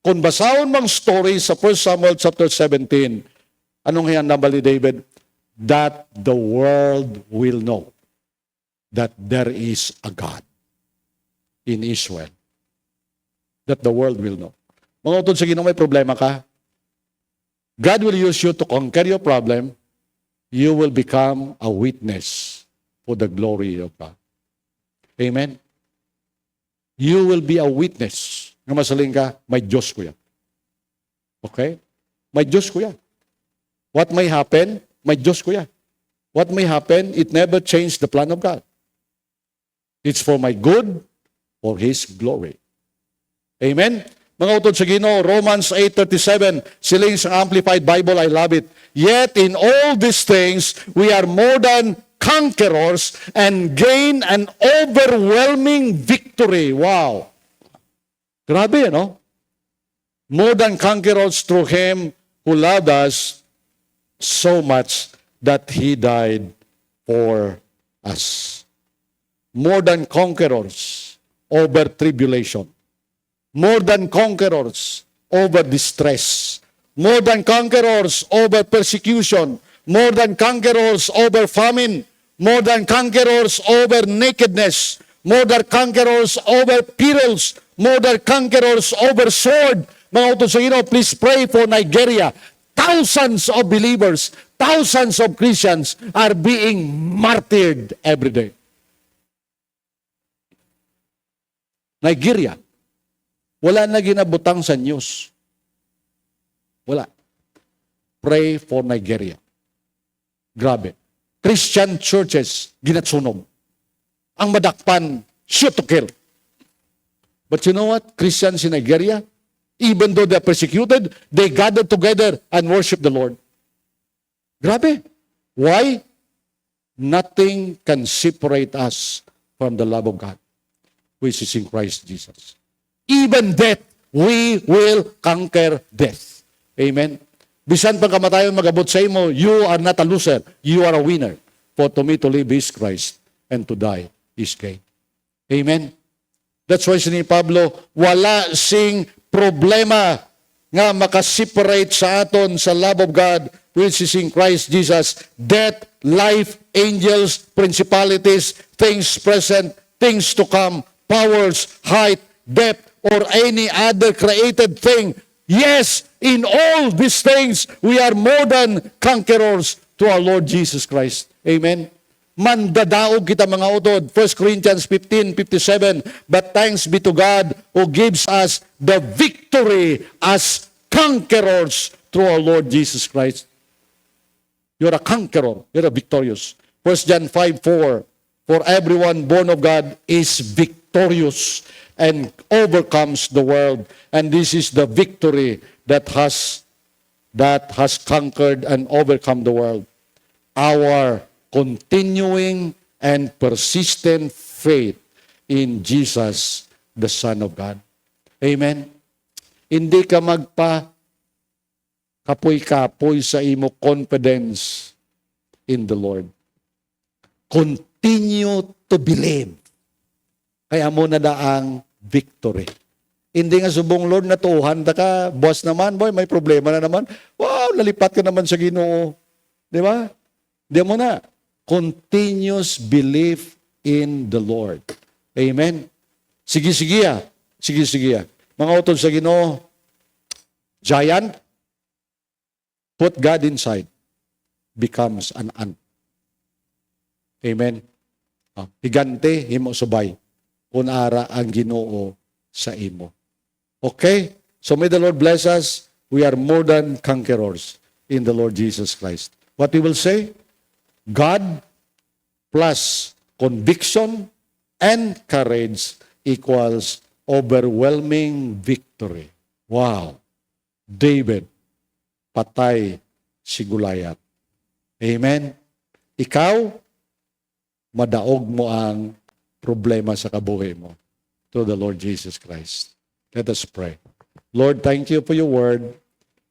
Kung basahon mang story sa 1 Samuel chapter 17, anong hinandambal ni David? That the world will know that there is a God in Israel. That the world will know. Mga utod sa Ginoo, may problema ka. God will use you to conquer your problem. You will become a witness for the glory of God. Amen? You will be a witness. Nga masaling ka, may Diyos ko yan. Okay? May Diyos ko yan. What may happen, may Diyos ko yan. What may happen, it never changed the plan of God. It's for my good, for His glory. Amen? Mga utod sa Ginoo, Romans 8:37, siling sa Amplified Bible, I love it. Yet in all these things, we are more than conquerors and gain an overwhelming victory. Wow! Grabe, no? More than conquerors through Him who loved us so much that He died for us. More than conquerors over tribulation. More than conquerors over distress. More than conquerors over persecution. More than conquerors over famine. More than conquerors over nakedness. More than conquerors over perils. More than conquerors over sword. Mga utod sa Ginoo, please pray for Nigeria. Thousands of believers, thousands of Christians are being martyred every day. Nigeria. Wala na ginabutang sa news. Wala. Pray for Nigeria. Grabe. Christian churches, ginatsunog. Ang madakpan, shoot to kill. But you know what? Christians in Nigeria, even though they're persecuted, they gather together and worship the Lord. Grabe. Why? Nothing can separate us from the love of God, which is in Christ Jesus. Even death, we will conquer death. Amen? Bisan pang kamatayon magabot sa imo, you are not a loser. You are a winner. For to me to live is Christ, and to die is gain. Amen? That's why ni Pablo, wala sing problema nga makaseparate sa aton sa love of God, which is in Christ Jesus. Death, life, angels, principalities, things present, things to come, powers, height, depth, or any other created thing. Yes, in all these things, we are more than conquerors to our Lord Jesus Christ. Amen? Mandadaog kita mga utod. 1 Corinthians 15:57. But thanks be to God who gives us the victory as conquerors through our Lord Jesus Christ. You're a conqueror. You're a victorious. 1 John 5:4. For everyone born of God is victorious and overcomes the world. And this is the victory that has conquered and overcome the world. Our continuing and persistent faith in Jesus, the Son of God. Amen? Hindi ka kapoy-kapoy sa imo confidence in the Lord. Continue to believe. Kaya mo na daang victory. Hindi nga subong, Lord, natuhan ta ka, boss naman, boy, may problema na naman. Wow, lalipat ka naman sa Ginoo. Di ba? Di mo na. Continuous belief in the Lord. Amen? Sige. Mga utod sa Ginoo, giant, put God inside, becomes an ant. Amen? Higante, himo subay. Kunara ang Ginoo sa imo. Okay? So may the Lord bless us. We are more than conquerors in the Lord Jesus Christ. What we will say? God plus conviction and courage equals overwhelming victory. Wow! David, patay si Goliath. Amen? Ikaw, madaog mo ang problema sa kabuhi mo to the Lord Jesus Christ. Let us pray. Lord, thank you for your word.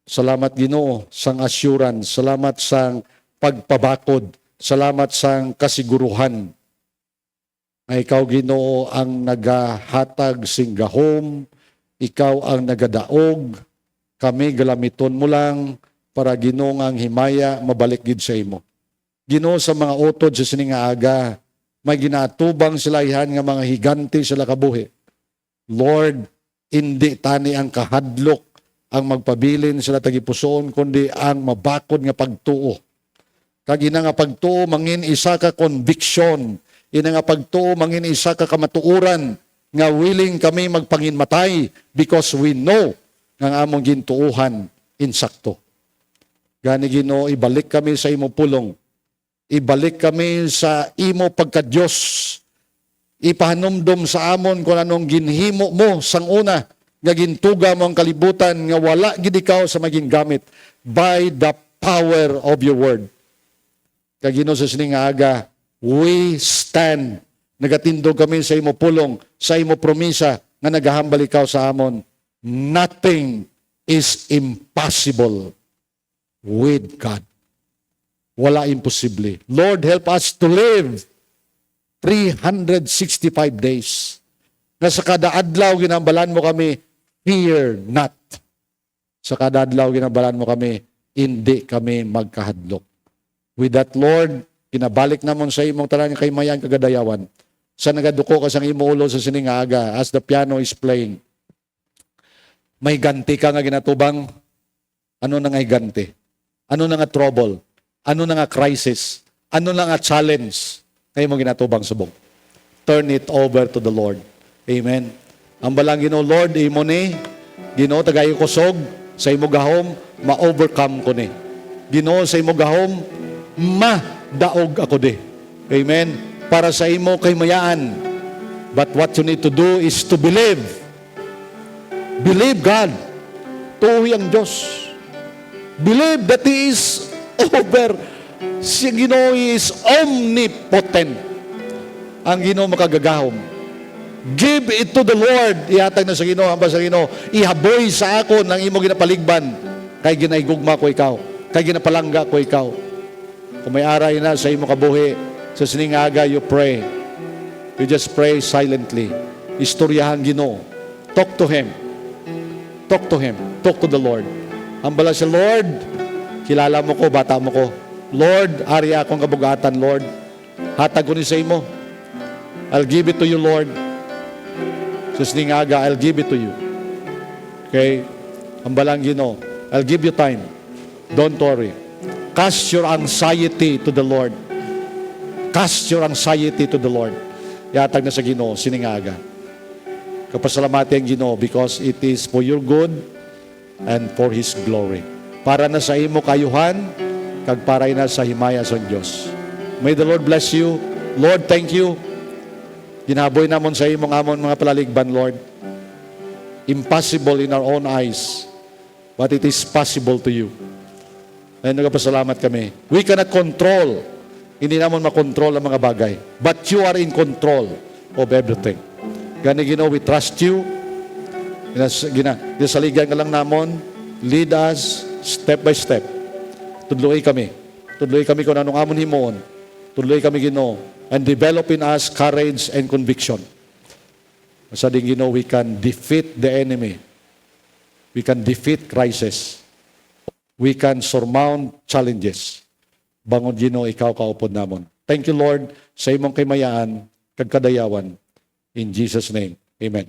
Salamat Ginoo sang assurance. Salamat sang pagpabakod. Salamat sang kasiguruhan. Ay ikaw Ginoo ang nagahatag sing gahom. Ikaw ang nagadaog. Kami galamiton mo lang para Ginoo ang himaya mabalik gid sa imo. Ginoo sa mga utod sa sining aga, may ginatubang sila ihan nga mga higante sila kabuhi. Lord, Hindi tani ang kahadlok ang magpabilin sila tagipusoon, kundi ang mabakod nga pagtuo. Kag ina nga pagtuo mangin isa ka conviction, ina nga pagtuo mangin isa ka kamatuoran nga willing kami magpanginmatay because we know nga ang among gintuuhan insakto. Gani Ginoo, ibalik kami sa imo pulong. Ibalik kami sa imo pagka-Dios. Ipahanumdum sa amon kung anong ginhimo mo sang una, nga gintuga mo ang kalibutan, nga wala gid ikaw sa maging gamit by the power of your word. Kag Ginoo sa sining nga aga, we stand. Nagatindog kami sa imo pulong, sa imo promisa, nga nagahambal ikaw sa amon. Nothing is impossible with God. Wala imposible. Lord, help us to live 365 days. Na sa kada adlaw ginambalan mo kami, fear not. Sa kada adlaw ginambalan mo kami, hindi kami magkahadlok. With that, Lord, kinabalik namon sa imong tanan kay mayan kagadayawan. Sa nagaduko ka sang imo ulo sa sining aga as the piano is playing. May ganti ka nga ginatubang. Ano na nga ganti? Ano na nga trouble? Ano na nga crisis? Ano na nga challenge? Ngayon mo ginatubang subong. Turn it over to the Lord. Amen. Ang balang Ginoo, Lord, imo ni Ginoo tagayo kusog sa imo gahom, ma-overcome ko ni. Ginoo sa imo gahom, madaog ako di. Amen. Para sa imo kay mayaan. But what you need to do is to believe. Believe God. Tuwi ang Diyos. Believe that He is over. Si Ginoo is omnipotent. Ang Ginoo makagagahom. Give it to the Lord. Ihatag na sa Ginoo, hamba sa Ginoo. Ihaboy sa ako ng imo ginapaligban. Kay ginaigugma ko ikaw. Kay ginapalangga ko ikaw. Kung may aray na sa imo kabuhi, sa sining aga, you pray. You just pray silently. Istoryahan Ginoo. Talk to Him. Talk to Him. Talk to the Lord. Hambala siya, Lord, kilala mo ko, bata mo ko. Lord, ari akong kabugatan, Lord. Hatag ko ni sa imo. I'll give it to you, Lord. Sa sining aga, I'll give it to you. Okay? Hambalang Ginoo. I'll give you time. Don't worry. Cast your anxiety to the Lord. Cast your anxiety to the Lord. Yatag na sa Ginoo, sining aga. Kapasalamati ang Ginoo because it is for your good and for His glory. Para na sa imo kayuhan, kag para na sa himaya sa Diyos. May the Lord bless you. Lord, thank you. Ginaboy namon sa imong amon mga palaligban, Lord. Impossible in our own eyes, but it is possible to you. Ay nagpasalamat kami. We cannot control. Hindi namon makontrol ang mga bagay. But you are in control of everything. Gani Ginoo, we trust you. Ginasaligan ka lang namon. Lead us step by step. Tudloy kami. Tudloy kami kung anong amon himoon. Tudloy kami Ginoo. And develop in us courage and conviction. Sa ding Ginoo, we can defeat the enemy. We can defeat crisis. We can surmount challenges. Bangon Ginoo, ikaw kaupod namon. Thank you, Lord, sa imong kimayaan, kagkadayawan. In Jesus' name, amen.